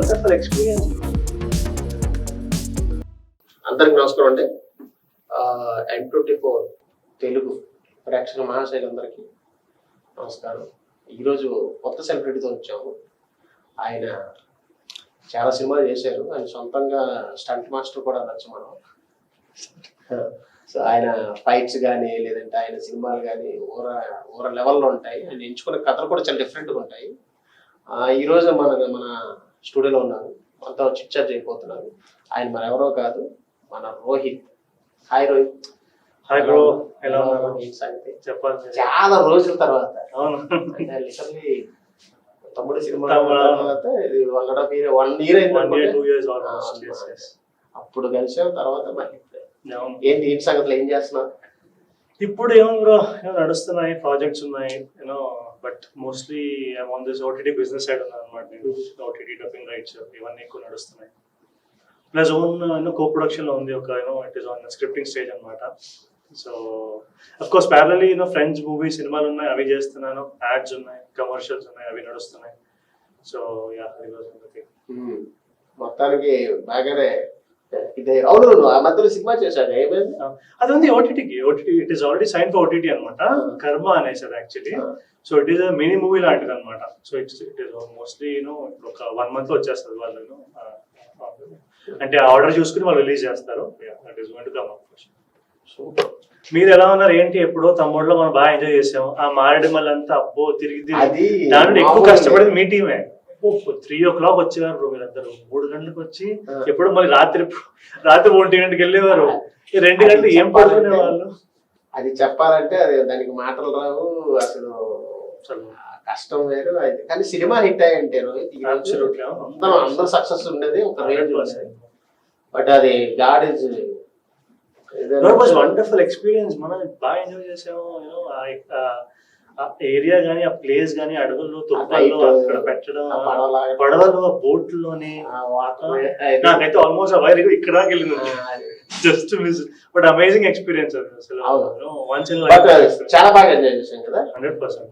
Wonderful experience. అందరికి నమస్కారం అండి. N24 తెలుగు ప్రేక్షక మహాశైలందరికీ నమస్కారం. ఈరోజు కొత్త సెలబ్రిటీతో వచ్చాము. ఆయన చాలా సినిమాలు చేశారు. ఆయన సొంతంగా స్టంట్ మాస్టర్ కూడా అనొచ్చు మనం. సో ఆయన ఫైట్స్ కానీ లేదంటే ఆయన సినిమాలు కానీ ఊర లెవెల్లో ఉంటాయి. ఆయన ఎంచుకునే కథలు కూడా చాలా డిఫరెంట్గా ఉంటాయి. ఈరోజు మన స్టూడియోలో ఉన్నారు, అంతా చిట్చాట్ అయిపోతున్నారు. ఆయన మన ఎవరో కాదు, మన Rohit. Hi Rohit. Hi bro, ఎలా ఉన్నారు? చెప్పాలి, చాలా రోజుల తర్వాత. అంటే లిటర్లీ తమ్ముడు సినిమా తర్వాత ఇది 1 year అయింది. అప్పుడు కలిసాం. తర్వాత ఏంటి సంగతులు, ఏం చేస్తున్నారు? ఇప్పుడు ఏమో బ్రో, నడుస్తున్నాయి, ప్రాజెక్ట్స్ ఉన్నాయి, but mostly on this OTT business side ఉన్నాను అనమాట. నేను ఓటీటీ డబ్బింగ్ రైట్స్ ఇవన్నీ ఎక్కువ నడుస్తున్నాయి. ప్లస్ ఓన్ కో ప్రొడక్షన్ లో ఉంది ఒక it is on scripting stage అనమాట. So of course parallelly friends movie సినిమాలు ఉన్నాయి, అవి చేస్తున్నాను. యాడ్స్ ఉన్నాయి, కమర్షియల్స్ ఉన్నాయి, అవి నడుస్తున్నాయి. సో మొత్తానికి బాగానే ఇదే. అవును, ఆ మధ్యలో సినిమా చేశాడు, ఏమైంది? అది ఉంది ఓటీటీకి. OTT it is already sign for OTT అనమాట. కర్మ అనేసి అది actually. So it is mini movie లాంటిది అనమాట. సో ఇట్ ఈస్ మోస్ట్లీ ఒక 1 month లో వచ్చేస్తుంది. వాళ్ళు అంటే ఆర్డర్ చూసుకుని వాళ్ళు రిలీజ్ చేస్తారు. That is going to come up. మీరు ఎలా ఉన్నారు, ఏంటి? ఎప్పుడో తమ్ముడులో మనం బాగా ఎంజాయ్ చేసాం. ఆ మారేడు మళ్ళీ అంతా అబ్బో తిరిగి దాంట్లో ఎక్కువ కష్టపడింది మీ టీమే. 3 o'clock వచ్చేవారు మీరందరూ. 3 గంటలకు వచ్చి ఎప్పుడు మళ్ళీ రాత్రి 1 గంటకి వెళ్ళేవారు. 2 గంటలు ఏం పడుకునే వాళ్ళు. అది చెప్పాలంటే అది దానికి మాటలు రావు అసలు. కష్టం వేరు. అయితే కానీ సినిమా హిట్ అయ్యంటే అందరూ సక్సెస్ ఉండేది ఒక రేంజ్. బట్ అది గాడ్ ఇస్ వండర్ఫుల్ ఎక్స్పీరియన్స్. మనం బాగా ఎంజాయ్ చేసాము. ఆ ఏరియా గానీ, ఆ ప్లేస్ గానీ, అడవుల్లో తుప్పల్లో అక్కడ పెట్టడం, పడవలు, బోట్లోని నాకైతే ఆల్మోస్ట్ ఆ వైర్ ఇక్కడ వెళ్ళింది. Just miss, but amazing experience అది అసలు. చాలా బాగా ఎంజాయ్ చేసాం కదా. 100%.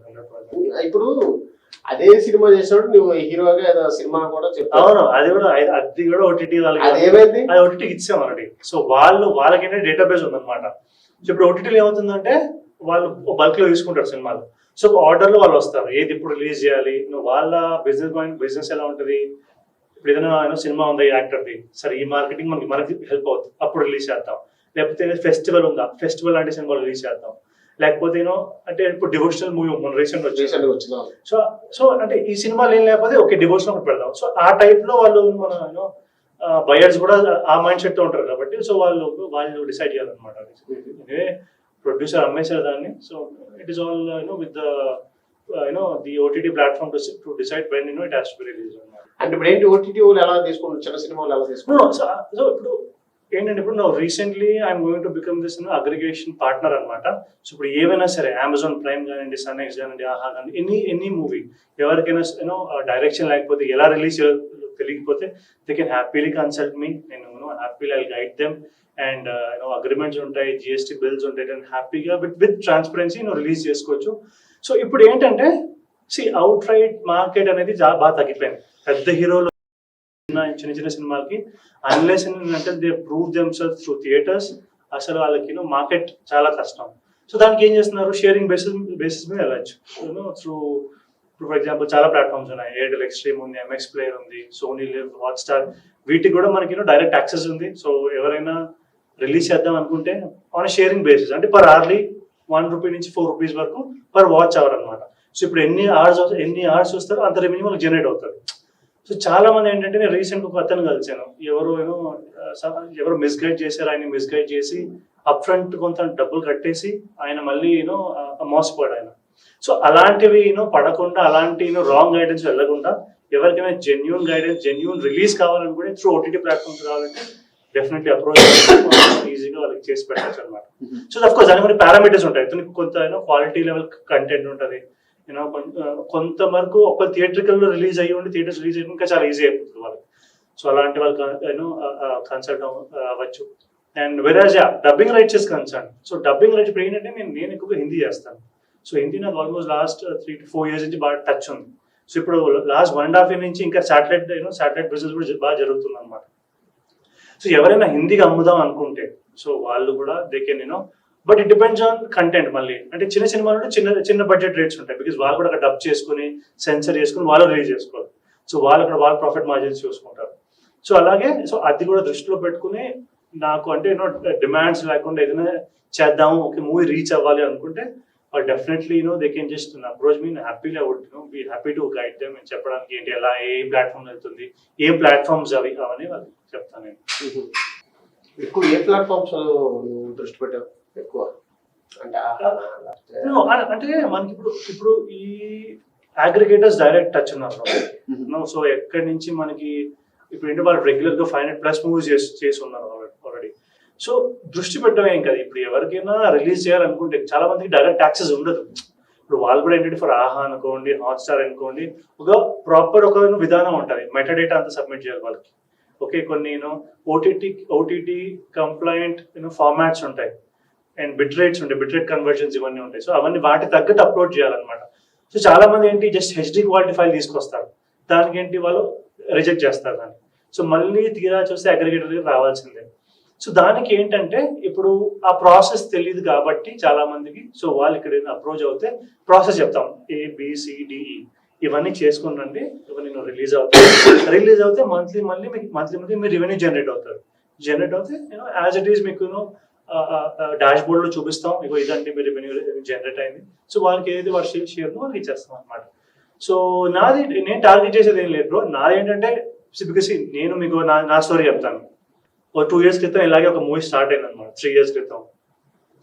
ఇప్పుడు అదే సినిమా చేసినప్పుడు నువ్వు హీరోగా ఏదో సినిమా కూడా చెప్పావు. అవును, అది కూడా ఓటీటీ వాళ్ళకి. అది ఓటీటీకి ఇచ్చాం ఆల్రెడీ. సో వాళ్ళకైనా డేటాబేస్ ఉందన్నమాట. సో ఇప్పుడు ఓటీటీలో ఏమవుతుందంటే వాళ్ళు బల్క్ లో తీసుకుంటారు సినిమాలు. సో ఆర్డర్ లో వాళ్ళు వస్తారు, ఏది ఇప్పుడు రిలీజ్ చేయాలి. వాళ్ళ బిజినెస్ ఎలా ఉంటుంది, ఇప్పుడు ఏదైనా సినిమా ఉందా యాక్టర్ది, సరే ఈ మార్కెటింగ్ మనకి హెల్ప్ అవుతుంది, అప్పుడు రిలీజ్ చేద్దాం. లేకపోతే ఫెస్టివల్ ఉందా, ఫెస్టివల్ లాంటి సినిమాలు రిలీజ్ చేద్దాం. లేకపోతే అంటే ఇప్పుడు డివోషనల్ మూవీ మన రీసెంట్ వచ్చింది. సో అంటే ఈ సినిమాలు ఏం లేకపోతే ఓకే డివోషనల్ ఒకటి పెడదాం. సో ఆ టైప్ లో వాళ్ళు మన బయర్స్ కూడా ఆ మైండ్ సెట్ తో ఉంటారు కాబట్టి సో వాళ్ళు డిసైడ్ చేయాలన్నమాట. ప్రొడ్యూసర్ అమ్మేశారు దాన్ని. So it is all with the OTT platform to decide when it has to be release అన్నమాట. అంటే ఇప్పుడు ఏంటి ఓటీటీ ఎలా తీసుకుంటారు, చిన్న సినిమాలు ఎలా తీసుకుంటారు? సో ఇప్పుడు ఏంటంటే ఇప్పుడు recently I'm going to become this aggregation partner అనమాట. సో ఇప్పుడు ఏవైనా సరే అమెజాన్ ప్రైమ్ కానివ్వండి, సన్ఎక్స్ కానివ్వండి, ఆహా కానివ్వండి, ఎనీ మూవీ ఎవరికైనా డైరెక్షన్ లేకపోతే ఎలా రిలీజ్ తెలియకపోతే దే కెన్ హ్యాపీలీ కన్సల్ట్ మీ. నేను happily I guide them. And agreements ఉంటాయి, జిఎస్టీ బిల్స్ ఉంటాయి, అండ్ హ్యాపీగా విత్ ట్రాన్స్పరెన్సీ రిలీజ్ చేసుకోవచ్చు. సో ఇప్పుడు ఏంటంటే అవుట్ రైట్ మార్కెట్ అనేది బాగా తగ్గిపోయింది. పెద్ద హీరోలు చిన్న చిన్న సినిమాలకి అన్లెస్ అంటే they prove themselves through theatres, అసలు వాళ్ళకి మార్కెట్ చాలా కష్టం. సో దానికి ఏం చేస్తున్నారు, షేరింగ్ బేసిస్ మీద వెళ్ళచ్చు. త్రూ ఇప్పుడు ఫర్ ఎగ్జాంపుల్ చాలా ప్లాట్ఫామ్స్ ఉన్నాయి. ఎయిర్టెల్ ఎక్స్ట్రీమ్ ఉంది, ఎంఎక్స్ ప్లేయర్ ఉంది, సోనీ లివ్, హాట్స్టార్, వీటికి కూడా మనకి డైరెక్ట్ యాక్సెస్ ఉంది. సో ఎవరైనా రిలీజ్ చేద్దాం అనుకుంటే ఆన్ షేరింగ్ బేసిస్, అంటే పర్ అవర్లీ ₹1 నుంచి ₹4 వరకు పర్ వాచ్ అవర్ అనమాట. సో ఇప్పుడు ఎన్ని అవర్స్ చూస్తారో అంత రెవెన్యూ వాళ్ళకి జనరేట్ అవుతుంది. సో చాలా మంది ఏంటంటే నేను రీసెంట్ ఒక అతను కలిసాను, ఎవరు మిస్గైడ్ చేశారు, ఆయన మిస్గైడ్ చేసి అప్ ఫ్రంట్ కొంత డబ్బులు కట్టేసి ఆయన మళ్ళీ మోసపోయాడు ఆయన. సో అలాంటివి పడకుండా, అలాంటి రాంగ్ గైడెన్స్ వెళ్ళకుండా ఎవరికైనా జెన్యూన్ గైడెన్స్, జెన్యూన్ రిలీజ్ కావాలనుకుంటే త్రూ ఓటీటీ ప్లాట్ఫామ్స్ కావాలంటే డెఫినెట్లీ అప్రోచ్ ఈజీగా వాళ్ళకి చేసి పెట్టచ్చు అనమాట. సో అఫ్ కోర్స్ దాని కొన్ని పారామీటర్స్ ఉంటాయి. కొంత క్వాలిటీ లెవెల్ కంటెంట్ ఉంటుంది. కొంత వరకు ఒక థియేట్రికల్ లో రిలీజ్ అయ్యి ఉండి థియేటర్స్ రిలీజ్ అయ్యి ఇంకా చాలా ఈజీ అయిపోతుంది వాళ్ళకి. సో అలాంటి వాళ్ళకి కన్సల్ట్ అవ్వచ్చు. అండ్ వెరాజ్ dubbing rights is concern. So dubbing rights ఇప్పుడు ఏంటంటే నేను ఎక్కువగా హిందీ చేస్తాను. సో హిందీ నాకు ఆల్మోస్ట్ లాస్ట్ 3 to 4 years నుంచి బాగా టచ్ ఉంది. సో ఇప్పుడు లాస్ట్ 1.5 year నుంచి ఇంకా శాటిలైట్ బిజినెస్ కూడా బాగా జరుగుతుంది అనమాట. సో ఎవరైనా హిందీకి అమ్ముదాం అనుకుంటే సో వాళ్ళు కూడా they can but it depends on content. మళ్ళీ అంటే చిన్న సినిమాలు చిన్న బడ్జెట్ రేట్స్ ఉంటాయి, బికాస్ వాళ్ళు కూడా అక్కడ డబ్ చేసుకుని సెన్సర్ చేసుకుని వాళ్ళు రిలీజ్ చేసుకోవాలి. సో వాళ్ళు అక్కడ వాళ్ళ ప్రాఫిట్ మార్జిన్స్ చూసుకుంటారు. సో అలాగే సో అది కూడా దృష్టిలో పెట్టుకుని నాకు అంటే డిమాండ్స్ లేకుండా ఏదైనా చేద్దాము, ఓకే మూవీ రీచ్ అవ్వాలి అనుకుంటే definitely they can just approach me. Happily I would be happy to guide them అని చెప్పడానికి ఏంటి ఎలా ఏ ప్లాట్ఫామ్ వెళ్తుంది, ఏ ప్లాట్ఫామ్స్ అవి అవన్నీ వాళ్ళకి చెప్తాను నేను. ఎక్కువ ఏ ప్లాట్ఫామ్స్ దృష్టి పెట్టావు ఎక్కువ అంటే అంటే మనకి ఇప్పుడు ఈ అగ్రిగేటర్స్ డైరెక్ట్ టచ్ ఉన్నారు. సో ఎక్కడి నుంచి మనకి ఇప్పుడు ఏంటి వాళ్ళు రెగ్యులర్ గా 500+ మూవీస్ చేసి ఉన్నారు ఆల్రెడీ. సో దృష్టి పెట్టడం ఏం కదా, ఇప్పుడు ఎవరికైనా రిలీజ్ చేయాలనుకుంటే చాలా మందికి డైరెక్ట్ యాక్సెస్ ఉండదు. ఇప్పుడు వాళ్ళు కూడా ఏంటంటే ఫర్ ఆహా అనుకోండి, హాట్స్టార్ అనుకోండి, ఒక ప్రాపర్ ఒక విధానం ఉంటుంది, మెటాడేటా అంతా సబ్మిట్ చేయాలి వాళ్ళకి. ఓకే కొన్ని ఓటీటీ కంప్లైంట్ ఫార్మాట్స్ ఉంటాయి అండ్ బిట్ రేట్స్ ఉంటాయి, బిట్ రేట్ కన్వర్జన్స్ ఇవన్నీ ఉంటాయి. సో అవన్నీ వాటి తగ్గట్టు అప్లోడ్ చేయాలన్నమాట. సో చాలా మంది ఏంటి జస్ట్ హెచ్డి క్వాలిటీ ఫైల్ తీసుకొస్తారు, దానికి ఏంటి వాళ్ళు రిజెక్ట్ చేస్తారు దాన్ని. సో మళ్ళీ తీరా చూస్తే అగ్రిగేటర్ దగ్గర రావాల్సిందే. సో దానికి ఏంటంటే ఇప్పుడు ఆ ప్రాసెస్ తెలియదు కాబట్టి చాలా మందికి, సో వాళ్ళు ఇక్కడ అప్రోచ్ అవుతే ప్రాసెస్ చెప్తాం ABCDE ఇవన్నీ చేసుకునండి, ఇవన్నీ రిలీజ్ అవుతే మంత్లీ మీ రెవెన్యూ జనరేట్ అవుతే యాజ్ ఇట్ ఈస్ మీకు డాష్ బోర్డ్ లో చూపిస్తాం, ఇగో ఇదండి మీ రెవెన్యూ జనరేట్ అయింది. సో వాళ్ళకి ఏదైతే వాళ్ళ షేర్ వాళ్ళకి ఇచ్చేస్తాం అనమాట. సో నేను టార్గెట్ చేసేది ఏం లేదు బ్రో, నాది ఏంటంటే బికాస్ నేను మీకు నా స్టోరీ చెప్తాను. ఒక 2 years క్రితం ఇలాగే ఒక మూవీ స్టార్ట్ అయింది అనమాట, 3 years క్రితం.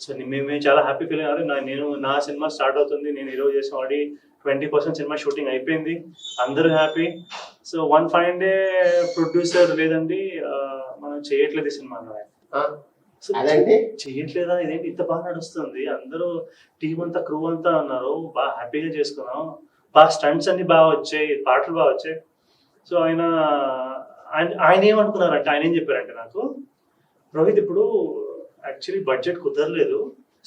సో మేము చాలా హ్యాపీ ఫీల్ అయ్యారు. నా సినిమా స్టార్ట్ అవుతుంది, నేను ఈరోజు చేసిన ఆల్రెడీ 20% సినిమా షూటింగ్ అయిపోయింది, అందరూ happy. So 1 fine day producer లేదండి మనం చేయట్లేదు ఈ సినిమా అన్నారు. చెయ్యట్లేదా, ఇదేంటి ఇంత బాగా నడుస్తుంది, అందరూ టీం అంతా క్రూ అంతా అన్నారు, బాగా హ్యాపీగా చేసుకున్నాం, బాగా స్టంట్స్ అన్ని బాగా వచ్చాయి, పాటలు బాగా వచ్చాయి. సో ఆయన ఏమనుకున్నారంటే, ఆయన ఏం చెప్పారంటే నాకు, రోహిత్ ఇప్పుడు యాక్చువల్లీ బడ్జెట్ కుదరలేదు,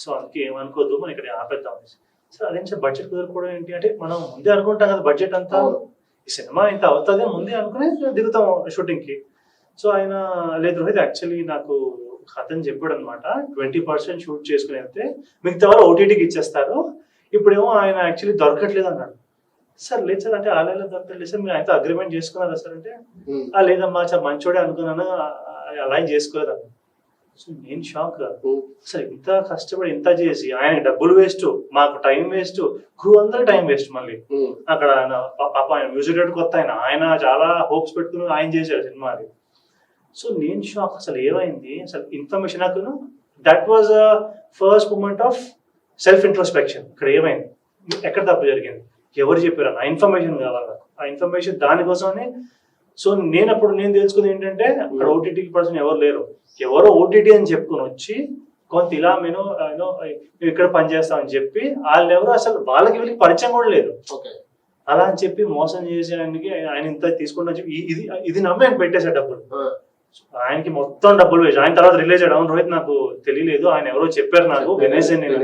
సో అందుకే ఏమనుకోద్దు మనం ఇక్కడ ఆపేద్దాం. సో అదేం సార్ బడ్జెట్ కుదరకపోవడం ఏంటి అంటే, మనం ముందే అనుకుంటాం కదా బడ్జెట్ అంతా, ఈ సినిమా ఇంత అవుతుంది ముందే అనుకుని దిగుతాం షూటింగ్ కి. సో ఆయన లేదు రోహిత్ యాక్చువల్లీ నాకు అతను చెప్పాడు అనమాట, 20% షూట్ చేసుకుని వెళ్తే మిగతా వాళ్ళు ఓటీటీకి ఇచ్చేస్తారు, ఇప్పుడేమో ఆయన యాక్చువల్లీ దొరకట్లేదు అన్నాడు. సార్ లేదు సార్ అంటే అలా దొరకట్లేదు సార్, మీరు ఆయనతో అగ్రిమెంట్ చేసుకున్నారా సార్ అంటే, లేదమ్మా సార్ మంచోడే అనుకున్నాను, అలా చేసుకోలేదు అన్న. సో నేను షాక్, సార్ ఇంత కష్టపడి ఇంత చేసి ఆయన డబ్బులు వేస్ట్, మాకు టైం వేస్ట్, క్రూ అందరూ టైం వేస్ట్. మళ్ళీ అక్కడ ఆయన పాప ఆయన మ్యూజిక్ డైరెక్టర్ కొత్త ఆయన చాలా హోప్స్ పెట్టుకుని ఆయన చేశారు సినిమా అది. సో నేను షాక్, అసలు ఏమైంది అసలు ఇన్ఫర్మేషన్ నాకు that was a first moment of self introspection. ఇక్కడ ఏమైంది, ఎక్కడ తప్పు జరిగింది, ఎవరు చెప్పారు, ఆ ఇన్ఫర్మేషన్ కావాలి నాకు, ఆ ఇన్ఫర్మేషన్ దానికోసమే. సో నేను తెలుసుకుంది ఏంటంటే అక్కడ ఓటీటీ పర్సన్ ఎవరు లేరు, ఎవరో ఓటీటీ అని చెప్పుకుని వచ్చి కొంత ఇలా మేము ఇక్కడ పనిచేస్తామని చెప్పి వాళ్ళెవరో అసలు వీళ్ళకి పరిచయం కూడా లేదు, అలా అని చెప్పి మోసం చేసి ఆయన ఇంత తీసుకుంటా చెప్పి ఇది నమ్మి ఆయన పెట్టేశాడు డబ్బులు. ఆయనకి మొత్తం డబ్బులు వేసి ఆయన తర్వాత రిలీజ్ అయ్యాడు. రోహిత్ నాకు తెలియలేదు, ఆయన ఎవరో చెప్పారు నాకు వినేసి నేను.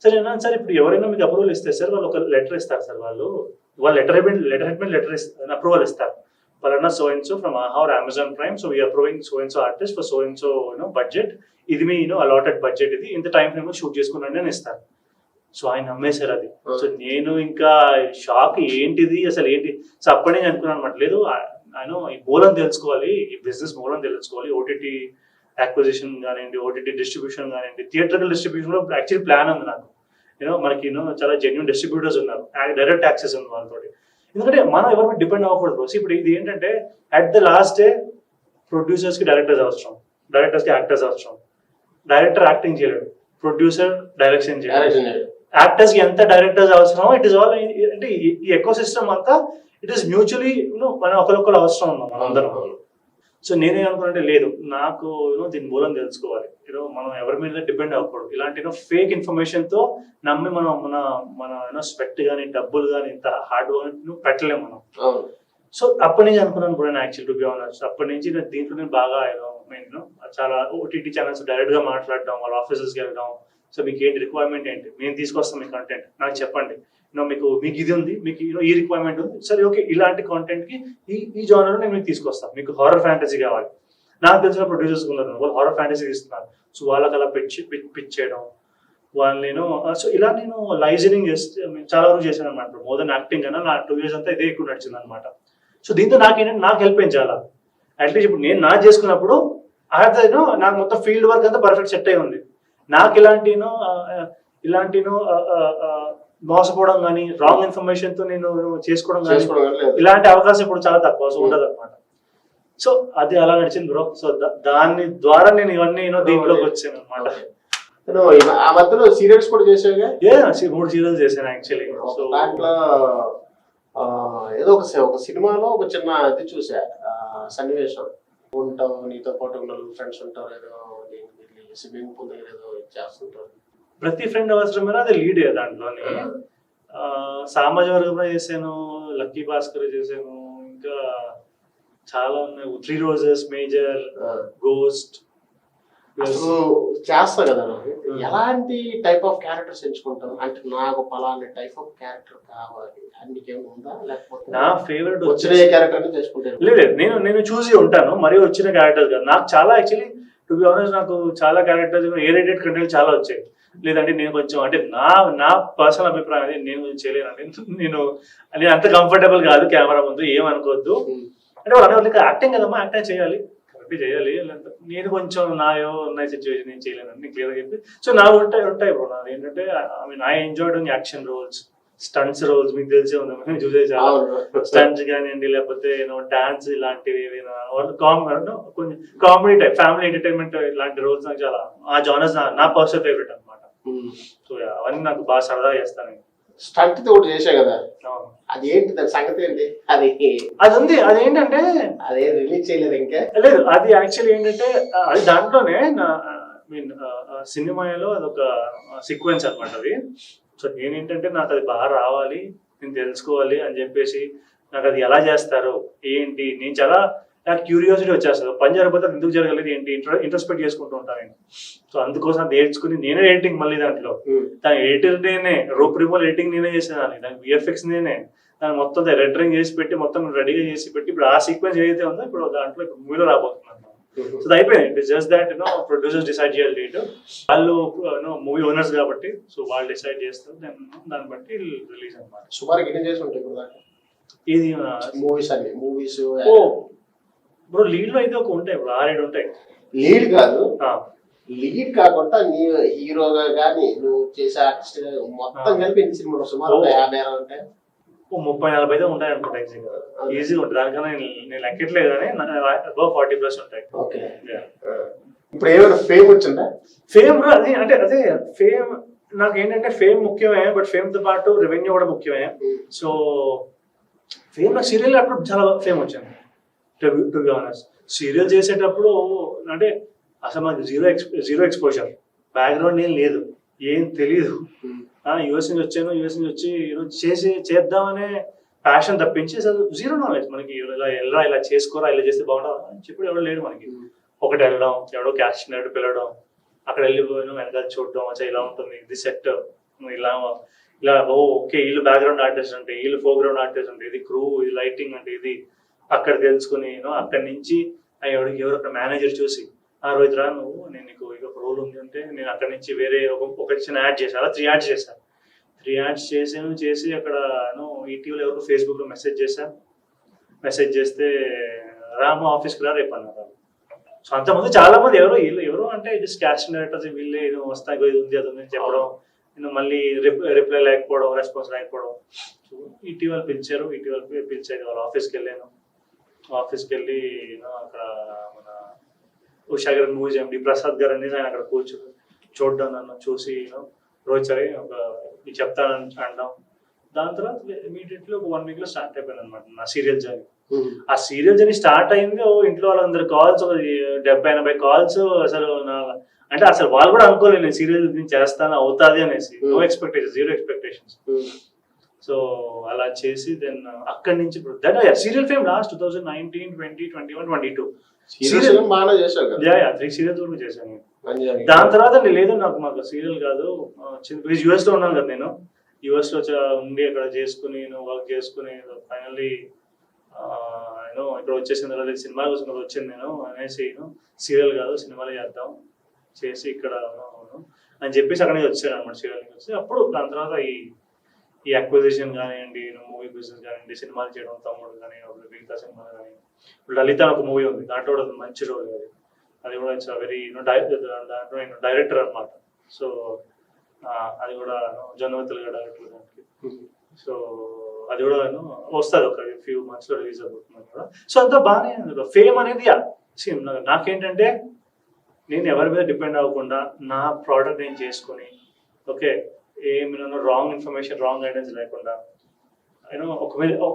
సరే సార్ ఇప్పుడు ఎవరైనా మీకు అప్రూవల్ ఇస్తే సార్ వాళ్ళు ఒక లెటర్ ఇస్తారు సార్, వాళ్ళు లెటర్ అప్రూవల్ ఇస్తారు, పలానా so and so from Aha or Amazon Prime, so we are approving so and so artist for so and so budget, ఇది మీ అలాటెడ్ బడ్జెట్, ఇది ఇంత టైం ఫ్రేమ్ లో షూట్ చేసుకున్నాను అని ఇస్తారు. సో ఆయన నమ్మేశారు అది. సో నేను ఇంకా షాక్, ఏంటిది అసలు ఏంటి. సో అప్పటి నుంచి అనుకున్నాను అనమాట, లేదు ఆయన ఈ మూలం తెలుసుకోవాలి, ఈ బిజినెస్ మూలం తెలుసుకోవాలి, ఓటీటీ యాక్విజిషన్ కానివ్వండి, ఓటీటీ డిస్ట్రిబ్యూషన్ కానివ్వండి, థియేటర్కల్ డిస్ట్రిబ్యూషన్ లో యాక్చువల్లీ ప్లాన్ ఉంది నాకు. మనకి చాలా జెన్యూన్ డిస్ట్రిబ్యూటర్స్ ఉన్నారు, డైరెక్ట్ యాక్సెస్ ఉంది వాళ్ళతో. ఎందుకంటే మనం ఎవరి డిపెండ్ అవ్వకూడదు. ఇప్పుడు ఇది ఏంటంటే at the last day producers కి డైరెక్టర్స్ అవసరం, డైరెక్టర్స్ కి యాక్టర్స్ అవసరం. డైరెక్టర్ యాక్టింగ్ చేయలేడు, ప్రొడ్యూసర్ డైరెక్షన్ చేయలేడు, యాక్టర్స్ కి ఎంత డైరెక్టర్స్ అవసరం. ఇట్ ఈస్ ఆల్ అంటే ఈ ఎకో సిస్టమ్ అంతా ఇట్ ఈస్ మ్యూచువలీ మనం ఒకరికొకరు అవసరం ఉన్నాం మనందరం. సో నేనే అనుకున్నట్టే లేదు, నాకు దీని మూలం తెలుసుకోవాలి, మనం ఎవరి మీద డిపెండ్ అవ్వకూడదు. ఇలాంటి ఫేక్ ఇన్ఫర్మేషన్ తో నమ్మి మన స్పెక్ట్ కానీ డబ్బులు కానీ ఇంత హార్డ్ వర్క్ పెట్టలేము మనం. సో అప్పటి నుంచి అనుకున్నాను కూడా యాక్చువల్ టు బి ఆనెస్ట్, అప్పటి నుంచి దీంట్లో నేను బాగా చాలా ఓటీటీ ఛానల్స్ డైరెక్ట్ గా మాట్లాడడం, వాళ్ళ ఆఫీసెస్కి వెళ్ళడం. సో మీకు ఏంటి రిక్వైర్మెంట్ ఏంటి, మేము తీసుకొస్తాం మీ కంటెంట్ నాకు చెప్పండి, మీకు ఇది ఉంది, మీకు ఈ రిక్వైర్మెంట్ ఉంది, సరే ఓకే ఇలాంటి కాంటెంట్ కి ఈ జానర్ నేను మీకు తీసుకొస్తాను. మీకు హారర్ ఫ్యాంటసీ కావాలి, నాకు తెలిసిన ప్రొడ్యూసర్స్ ఉన్నారు వాళ్ళు హారర్ ఫ్యాంటసీ ఇస్తున్నారు, సో వాళ్ళకి అలా పిచ్ చేయడం వాళ్ళు నేను. సో ఇలా నేను లైజనింగ్ చేస్తే చాలా వరకు చేశాను అనమాట. మోర్ దెన్ యాక్టింగ్ కన్నా నా 2 years అంతా ఇదే ఎక్కువ నడిచింది అనమాట. సో దీంతో నాకేంటంటే నాకు హెల్ప్ అయింది చాలా. అట్లీస్ట్ ఇప్పుడు నేను నా చేసుకున్నప్పుడు నాకు మొత్తం ఫీల్డ్ వర్క్ అంతా పర్ఫెక్ట్ సెట్ అయి ఉంది. నాకు ఇలాంటి మోసపోవడం కానీ రాంగ్ ఇన్ఫర్మేషన్ తో నేను చేసుకోవడం కానీ ఇలాంటి అవకాశం ఇప్పుడు చాలా తక్కువ, సో ఉండదు అనమాట. సో అది అలా నడిచింది బ్రో. సో దాని ద్వారా నేను ఇవన్నీ దీంట్లోకి వచ్చాను అనమాట. ఆ మధ్యలో సీరియల్స్ కూడా చేసావుగా? 3 సీరియల్స్ చేశాను యాక్చువల్లీ. సో దాంట్లో ఏదో ఒక సినిమాలో ఒక చిన్న ఇది చూసా, సన్నివేశం ఉంటావు, నీతో పాటు ఉన్న ఫ్రెండ్స్ ఉంటారు, ఏదో స్విమ్మింగ్ పూల్ దగ్గర ఏదో చేస్తుంటారు. ప్రతి ఫ్రెండ్ అవసరమైన అది లీడ్ దాంట్లోని. సామాజ వర్గంలో చేశాను, లక్కీ భాస్కర్ చేశాను, ఇంకా చాలా ఉన్నాయి. 3 రోజెస్, మేజర్, గోస్ట్ అసలు చేస్తా కదా. ఎలాంటి టైప్ ఆఫ్ క్యారెక్టర్స్ ఎంచుకుంటాను అంటే నాకు పలానా టైప్ ఆఫ్ క్యారెక్టర్ కావాలి అందుకేమో ఉందా, లేకపోతే నా ఫేవరెట్ వచ్చిన క్యారెక్టర్ చేసుకుంటాను? లేదు, నేను చూసి ఉంటాను, మరి వచ్చిన క్యారెక్టర్స్ కాదు. నాకు చాలా యాక్చువల్లీ టు బి ఆనెస్ట్ నాకు చాలా క్యారెక్టర్స్ ఏ రేటెడ్ కంటెంట్ చాలా వచ్చాయి. లేదంటే నేను కొంచెం అంటే నా పర్సనల్ అభిప్రాయం అది నేను కొంచెం చేయలేనండి. నేను అంత కంఫర్టబుల్ కాదు కెమెరా ముందు, ఏమనుకోవద్దు. అంటే వాళ్ళు అనేవాళ్ళు యాక్టింగ్ కదమ్మా, యాక్టింగ్ చేయాలి చేయాలి, నేను కొంచెం ఉన్న సిచ్యువేషన్ నేను చేయలేను నీకు క్లియర్గా చెప్పి. సో నాకు ఉంటాయి బ్రో. నాది ఏంటంటే I enjoy doing action roles, stunts roles. మీకు తెలిసే ఉంది, మేము చూసే చాలా స్టంట్స్ కానివ్వండి, లేకపోతే డాన్స్ ఇలాంటివి ఏదైనా కొంచెం కామెడీ టైప్, ఫ్యామిలీ ఎంటర్టైన్మెంట్ ఇలాంటి రోల్స్ నాకు చాలా, ఆ జానర్స్ నా పర్సనల్ ఫేవరెట్ అనమాట. సో అవన్నీ నాకు బాగా సరదా చేస్తాను. స్టంట్ ఒకటి చేసా కదా, అది ఏంటి దాని సంగతి ఏంటి? అది ఉంది, అదేంటంటే అదే రిలీజ్ చేయలేదు ఇంకా. లేదు, అది యాక్చువల్లీ ఏంటంటే అది దాంట్లోనే సినిమాలో అదొక సీక్వెన్స్ అనమాట అది. సో నేనేంటంటే నాకు అది బాగా రావాలి, నేను తెలుసుకోవాలి అని చెప్పేసి నాకు అది ఎలా చేస్తారు ఏంటి, నేను చాలా నాకు క్యూరియాసిటీ వచ్చేస్తుంది. పని జరగకపోతే ఎందుకు జరగలేదు ఏంటి ఇంట్రస్పెక్ట్ చేసుకుంటూ ఉంటాను నేను. సో అందుకోసం నేర్చుకుని నేనే ఎడిటింగ్, మళ్ళీ దాంట్లో దాని ఎడిటర్ నేనే, రూప్ రిమోల్ ఎడిటింగ్ నేనే చేసేదాన్ని, దానికి విఎఫ్ఎక్స్ నేనే, దాన్ని మొత్తం రెండరింగ్ చేసి పెట్టి మొత్తం రెడీగా చేసి పెట్టి ఇప్పుడు ఆ సీక్వెన్స్ ఏదైతే ఉందో ఇప్పుడు దాంట్లో ఇప్పుడు మూవీలో రాబోతున్నాను. సో అది అయిపోయింది. It is just that producers decide చేయాలి డేట్, వాళ్ళు మూవీ ఓనర్స్ కాబట్టి, సో వాళ్ళు డిసైడ్ చేస్తారు, దాన్ని బట్టి రిలీజ్ అనమాట. సుమారు ఎన్ని చేసి ఉంటాయి ఇది మూవీస్? ఇప్పుడు లీడ్ లో అయితే ఒక ఉంటాయి, ఇప్పుడు 6-7 ఉంటాయి. లీడ్ కాదు, లీడ్ కాకుండా నీ హీరోగా కానీ నువ్వు చేసే ఆర్టిస్ట్ మొత్తం కలిపి ఎన్ని సినిమాలు? సుమారు 50-60 ఉంటాయి. 30-40 అయితే ఉంటాయి అనుకుంటా. ఈజీగా ఉంటుంది, దానికన్నా నేను లెక్కట్లేదు కానీ 40+ ఉంటాయి. ఇప్పుడు ఏమైనా ఫేమ్ వచ్చిందా? ఫేమ్ అది అంటే అదే ఫేమ్ నాకు ఏంటంటే ఫేమ్ ముఖ్యమే, బట్ ఫేమ్ తో పాటు రెవెన్యూ కూడా ముఖ్యమే. సో ఫేమ్ నాకు సీరియల్ అప్పుడు చాలా ఫేమ్ వచ్చింది. టు బి ఆనెస్ట్, సీరియల్ చేసేటప్పుడు అంటే అసలు మనకి జీరో ఎక్స్పోజర్, బ్యాక్గ్రౌండ్ ఏం లేదు, ఏం తెలీదు. యూఎస్ నుంచి వచ్చాను, యూఎస్ నుంచి వచ్చి చేద్దామనే ప్యాషన్ తప్పించి అసలు జీరో నాలెడ్జ్. మనకి ఇలా చేసుకోరా, ఇలా చేస్తే బాగుంటుందా అని చెప్పి ఎవరు లేడు మనకి. ఒకటి వెళ్ళడం, ఎవడో క్యాష్ పిలవడం, అక్కడ వెళ్ళిపోయాను వెనకాల చూడడం, అచ్చా ఇలా ఉంటుంది ఇది సెట్, ఇలా ఓకే వీళ్ళు బ్యాక్గ్రౌండ్ ఆర్టిస్ట్ అంటే, వీళ్ళు ఫోర్గ్రౌండ్ ఆర్టిస్ట్ అంటే, ఇది క్రూ, ఇది లైటింగ్ అంటే ఇది, అక్కడ తెలుసుకుని అక్కడి నుంచి ఎవరు అక్కడ మేనేజర్ చూసి రోహిత్ రా నువ్వు, నేను నీకు ఇక రోల్ ఉంది అంటే నేను అక్కడి నుంచి వేరే ఒక చిన్న యాడ్ చేశాను, అలా 3 యాడ్స్ చేశాను. 3 యాడ్స్ చేసి అక్కడ ఈటీవీలో ఎవరు ఫేస్బుక్లో మెసేజ్ చేస్తే రాము ఆఫీస్కి రా రేపు అన్నారు. సో అంతమంది చాలా మంది ఎవరు అంటే జస్ట్ క్యాస్టింగ్ డైరెక్టర్స్ వీళ్ళే వస్తాయి, ఇది ఉంది అది ఉంది అని చెప్పడం, మళ్ళీ రిప్లై లేకపోవడం, రెస్పాన్స్ లేకపోవడం. సో ఈటీవీ పిలిచారు, వాళ్ళ ఆఫీస్కి వెళ్ళాను. ఆఫీస్కి వెళ్ళి అక్కడ మన ఉషా గారి మూవీస్ ఎండి ప్రసాద్ గారు అనేది ఆయన అక్కడ చూడడం, నన్ను చూసి రోజు సరే ఇది చెప్తానని అనడం. దాని తర్వాత ఇమీడియట్లీ ఒక 1 week లో స్టార్ట్ అయిపోయింది అనమాట నా సీరియల్ జర్నీ. ఆ సీరియల్ జర్నీ స్టార్ట్ అయింది ఇంట్లో వాళ్ళందరు కాల్స్, 70-80 కాల్స్. అసలు అంటే అసలు వాళ్ళు కూడా అనుకోలేదు నేను సీరియల్ చేస్తాను అవుతాది అనేసి. No expectation, zero expectations. So అలా చేసి దెన్ అక్కడి నుంచి సీరియల్ ఫేమ్ లాస్ట్ 2019, 20, 21, 22 3 సీరియల్స్ వరకు చేశాను. దాని తర్వాత లేదు మాకు సీరియల్ కాదు, యూఎస్ లో ఉన్నాను కదా నేను, యుఎస్ లో ఉండి అక్కడ చేసుకుని వర్క్ చేసుకుని ఫైనల్లీ ఇక్కడ వచ్చేసిన తర్వాత సినిమా కోసం ఇక్కడ వచ్చింది నేను అనేసి సీరియల్ కాదు సినిమాలు చేద్దాం చేసి ఇక్కడ అని చెప్పేసి అక్కడికి వచ్చాను అనమాట సీరియల్కి వచ్చి అప్పుడు దాని తర్వాత ఈ అక్విజిషన్ కానివ్వండి మూవీ బిజినెస్ కానివ్వండి సినిమాలు చేయడం తమ్ముడు కానీ మిగతా సినిమాలు కానీ ఇప్పుడు లలిత అని ఒక మూవీ ఉంది దాంట్లో కూడా మంచి రోల్ అది కూడా ఇట్స్ వెరీ దాంట్లో నేను డైరెక్టర్ అనమాట సో అది కూడా జొన్నవతులుగా డైరెక్టర్ దానికి సో అది కూడా వస్తుంది ఒక ఫ్యూ మంత్స్ లో రిలీజ్ అవుతుంది కూడా సో అంతా బాగానే ఫేమ్ అనేది నాకేంటంటే నేను ఎవరి మీద డిపెండ్ అవ్వకుండా నా ప్రోడక్ట్ నేను చేసుకొని ఓకే ఏమైనా రాంగ్ ఇన్ఫర్మేషన్ రాంగ్ గైడెన్స్ లేకుండా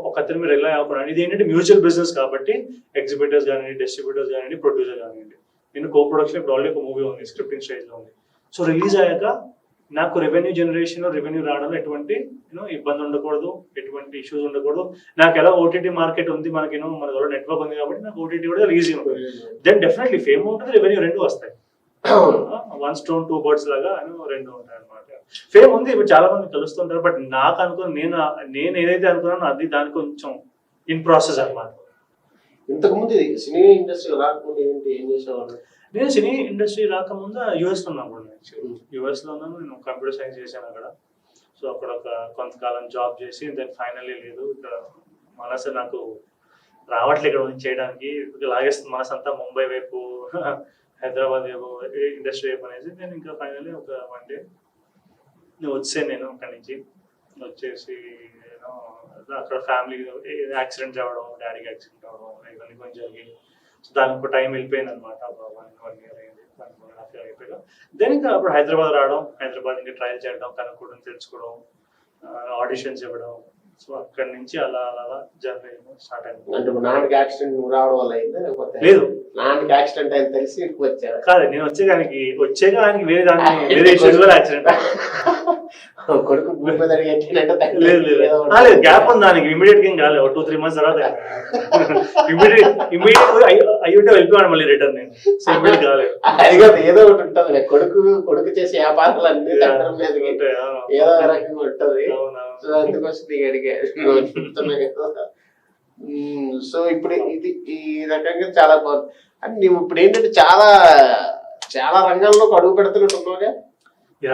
ఒకరి మీద రిలై అవ్వకుండా ఇది ఏంటంటే మ్యూచువల్ బిజినెస్ కాబట్టి ఎగ్జిబిటర్స్ కానివ్వండి డిస్ట్రిబ్యూటర్స్ కానివ్వండి ప్రొడ్యూసర్ కానివ్వండి నేను కో ప్రొడక్షన్ ఇప్పుడు ఆల్రెడీ ఒక మూవీ ఉంది స్క్రిప్టింగ్ స్టేజ్ లో ఉంది సో రిలీజ్ అయ్యాక నాకు రెవెన్యూ జనరేషన్ రెవెన్యూ రావడంలో ఎటువంటి ఇబ్బంది ఉండకూడదు ఎటువంటి ఇష్యూస్ ఉండకూడదు నాకు ఎలా ఓటీటీ మార్కెట్ ఉంది మనకి మన దగ్గర నెట్వర్క్ ఉంది కాబట్టి నాకు ఓటీటీ కూడా ఈజీ ఉంటుంది దెన్ డెఫినెట్లీ ఫేమ్ ఉంటుంది రెవెన్యూ రెండు వస్తాయి వన్ స్టోన్ టూ బర్డ్స్ లాగా రెండు ఉంటాయి అనమాట ఫేమ్ ఉంది ఇప్పుడు చాలా మంది తెలుస్తుంటారు బట్ నాకు అనుకుని నేను ఏదైతే అనుకున్నానో అది దానికి కొంచెం ఇన్ ప్రాసెస్ అనమాట ఇంతకుముందు సినీ ఇండస్ట్రీ రాకముందు ఏంటి ఏం చేసేవాళ్ళు నేను సినీ ఇండస్ట్రీ రాకముందు యుఎస్ లో ఉన్నాను యుఎస్ లో ఉన్నాను నేను కంప్యూటర్ సైన్స్ చేశాను అక్కడ సో అక్కడ ఒక కొంతకాలం జాబ్ చేసి దెన్ ఫైనల్లీ లేదు ఇక్కడ మనసు నాకు రావట్లేదు ఇక్కడ చేయడానికి లాగేస్తుంది మనసు అంతా ముంబై వైపు హైదరాబాద్ వైపు ఇండస్ట్రీ వైపు అనేసి నేను ఇంకా ఫైనల్లీ ఒక 1 డే వచ్చాను నేను అక్కడి నుంచి వచ్చేసి అక్కడ ఫ్యామిలీ యాక్సిడెంట్ అవ్వడం డాడీకి యాక్సిడెంట్ అవ్వడం ఇవన్నీ కొంచెం జరిగి సో దానికి ఒక టైం వెళ్ళిపోయింది అనమాట 1 year అయింది 1.5 year అయిపోయాక దెన్ ఇంకా అప్పుడు హైదరాబాద్ రావడం హైదరాబాద్ ఇంకా ట్రయల్ చేయడం కనుక్కోవడం తెలుసుకోవడం ఆడిషన్స్ ఇవ్వడం సో అక్కడి నుంచి అలా అలా జర్నీ స్టార్ట్ అయింది అంటే నాన్నకి యాక్సిడెంట్ నువ్వు రావడం వల్ల అయిందా లేకపోతే లేదు నాన్నకి యాక్సిడెంట్ అని తెలిసి వచ్చారు కాదు నేను వచ్చాక ఆయనకి వేరే దానికి వేరే ఇష్యూస్ వల్ల యాక్సిడెంట్ కొడుకు భూమి మీద లేదు గ్యాప్ ఉంది దానికి ఇమీడియట్ గా కాలేదు 2-3 months తర్వాత ఇమీడియట్ అయ్యుంటే వెళ్ళిపోయాను మళ్ళీ రిటర్న్ నేను సో ఇమీడియట్ కాలేదు అది కాదు ఏదో ఒకటి ఉంటుంది కొడుకు చేసే వ్యాపారాలు అన్ని ఏదో రకంగా ఉంటది సో అందుకోసం నీకు అడిగా సో ఇప్పుడు ఇది ఈ రకంగా చాలా బాగుంది అంటే నువ్వు ఇప్పుడు ఏంటంటే చాలా చాలా రంగాల్లోకి అడుగు పెడుతున్నట్టున్నావుగా ఈ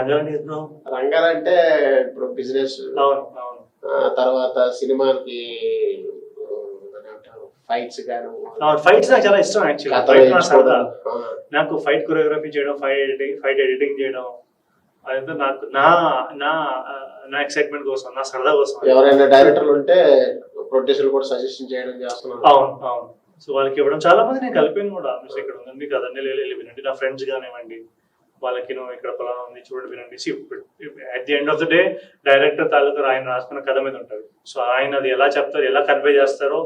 రంగాలంటే ఇప్పుడు బిజినెస్ తర్వాత సినిమాకి ఫైట్స్ గాను ఫైట్స్ నాకు చాలా ఇష్టం యాక్చువల్లీ నాకు ఫైట్ కొరియోగ్రఫీ చేయడం ఫైట్ ఎడిటింగ్ చేయడం అదంతా నాకు నా నా ఎక్సైట్మెంట్ కోసం నా సరదా కోసం ఎవరైనా డైరెక్టర్లు ఉంటే ప్రొడ్యూసర్ కూడా సజెషన్ చేయడం చేస్తున్నాను అవును సో వాళ్ళకి ఇవ్వడం చాలా మంది నేను కలిపాను కూడా ఇక్కడ ఉందండి కదండి వినండి నా ఫ్రెండ్స్ కానివ్వండి వాళ్ళకి ఇక్కడ పొలం ఉంది చూడండి వినండి at the end of the day director తాలూకా ఆయన రాసుకున్న కథ మీద ఉంటుంది సో ఆయన అది ఎలా చెప్తారు ఎలా కన్వే చేస్తారో